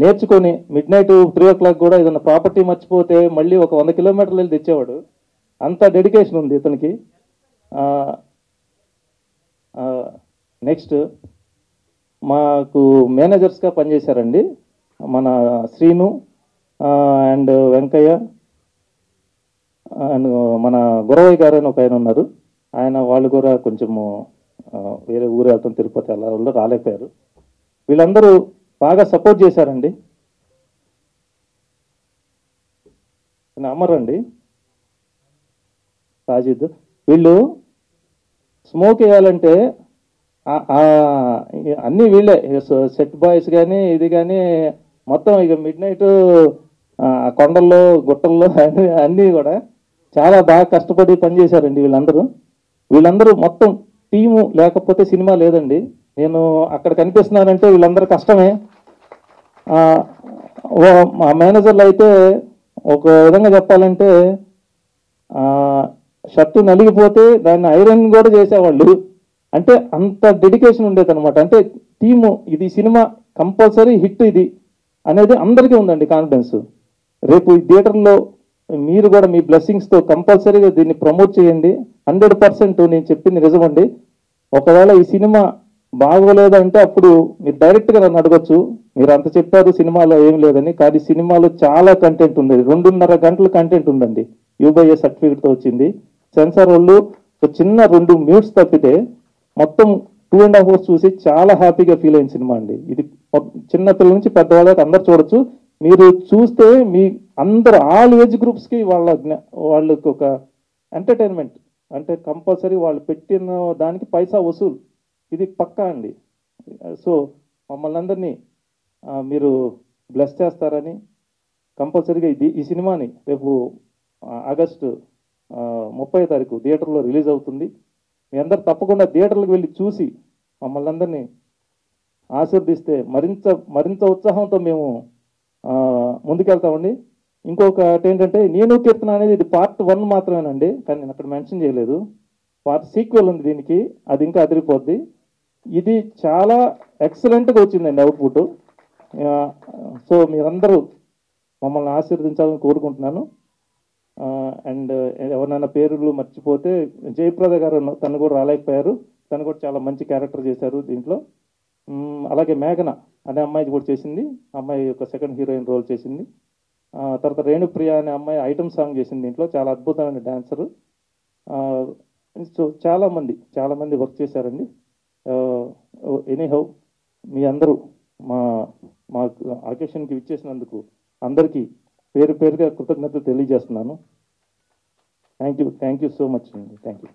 నేర్చుకొని మిడ్ నైట్ 3 o'clock కూడా ఏదైనా ప్రాపర్టీ మర్చిపోతే మళ్ళీ ఒక 100 kilometers వెళ్ళి తెచ్చేవాడు. అంత డెడికేషన్ ఉంది ఇతనికి. నెక్స్ట్ మాకు మేనేజర్స్గా పనిచేశారండి మన శ్రీను అండ్ వెంకయ్య అండ్ మన గురవయ్య గారు అని ఒక ఆయన ఉన్నారు. వాళ్ళు కూడా కొంచెము వేరే ఊరు వెళ్తాం, తిరుపతి అలా వాళ్ళు రాలేకపోయారు. వీళ్ళందరూ బాగా సపోర్ట్ చేశారండి. అమర్ అండి, సాజిద్, వీళ్ళు స్మోక్ వేయాలంటే అన్నీ వీళ్ళే, సెట్ బాయ్స్ కానీ ఇది కానీ మొత్తం ఇక మిడ్ నైట్ కొండల్లో గుట్టల్లో అన్నీ కూడా చాలా బాగా కష్టపడి పనిచేశారండి వీళ్ళందరూ మొత్తం టీము లేకపోతే సినిమా లేదండి. నేను అక్కడ కనిపిస్తున్నానంటే వీళ్ళందరూ కష్టమే. మా మేనేజర్లు అయితే ఒక విధంగా చెప్పాలంటే షర్టు నలిగిపోతే దాన్ని ఐరన్ కూడా చేసేవాళ్ళు. అంటే అంత డెడికేషన్ ఉండేది అనమాట. అంటే టీము ఇది సినిమా కంపల్సరీ హిట్ ఇది అనేది అందరికీ ఉందండి కాన్ఫిడెన్స్. రేపు ఈ థియేటర్లో మీరు కూడా మీ బ్లెస్సింగ్స్తో కంపల్సరీగా దీన్ని ప్రమోట్ చేయండి. 100% నేను చెప్పింది నిజమండి. ఒకవేళ ఈ సినిమా బాగోలేదంటే అప్పుడు మీరు డైరెక్ట్గా నన్ను అడగచ్చు, మీరు అంత చెప్పారు సినిమాలో ఏం లేదని. కానీ సినిమాలో చాలా కంటెంట్ ఉంది, 2.5 గంటల కంటెంట్ ఉందండి. యూబైఏ సర్టిఫికేట్తో వచ్చింది. సెన్సార్ వాళ్ళు చిన్న 2 మ్యూట్స్ తప్పితే మొత్తం 2.5 hours చూసి చాలా హ్యాపీగా ఫీల్ అయిన సినిమా అండి. ఇది చిన్న పిల్లల నుంచి పెద్దవాళ్ళకి అందరు చూడొచ్చు. మీరు చూస్తే మీ అందరు ఆల్ ఏజ్ గ్రూప్స్కి వాళ్ళకి ఒక ఎంటర్టైన్మెంట్. అంటే కంపల్సరీ వాళ్ళు పెట్టిన దానికి పైసా వసూలు, ఇది పక్కా అండి. సో మమ్మల్ని అందరినీ మీరు బ్లెస్ చేస్తారని కంపల్సరీగా ఈ సినిమాని రేపు ఆగస్టు 30వ తారీఖు థియేటర్లో రిలీజ్ అవుతుంది. మీ అందరు తప్పకుండా థియేటర్లకు వెళ్ళి చూసి మమ్మల్ని అందరినీ ఆశీర్దిస్తే మరింత ఉత్సాహంతో మేము ముందుకెళ్తామండి. ఇంకొకటి ఏంటంటే నేను కీర్తన అనేది ఇది పార్ట్ 1 మాత్రమేనండి, కానీ నేను అక్కడ మెన్షన్ చేయలేదు. పార్ట్ సీక్వెల్ ఉంది దీనికి, అది ఇంకా అదిరిపోద్ది. ఇది చాలా ఎక్సలెంట్గా వచ్చిందండి అవుట్పుట్. సో మీరందరూ మమ్మల్ని ఆశీర్వదించాలని కోరుకుంటున్నాను. అండ్ ఎవరినైనా పేర్లు మర్చిపోతే జయప్రద గారు తను కూడా రాలేకపోయారు, తను కూడా చాలా మంచి క్యారెక్టర్ చేశారు దీంట్లో. అలాగే మేఘన అనే అమ్మాయి కూడా చేసింది, అమ్మాయి ఒక సెకండ్ హీరోయిన్ రోల్ చేసింది. తర్వాత రేణుప్రియ అనే అమ్మాయి ఐటమ్ సాంగ్ చేసింది దీంట్లో, చాలా అద్భుతమైన డాన్సరు. సో చాలా మంది వర్క్ చేశారండి. ఎనీహౌ మీ అందరూ మా అకేషన్కి విచ్చేసినందుకు అందరికీ పేరు పేరుగా కృతజ్ఞతలు తెలియజేస్తున్నాను. థ్యాంక్ యూ సో మచ్ అండి. Thank you.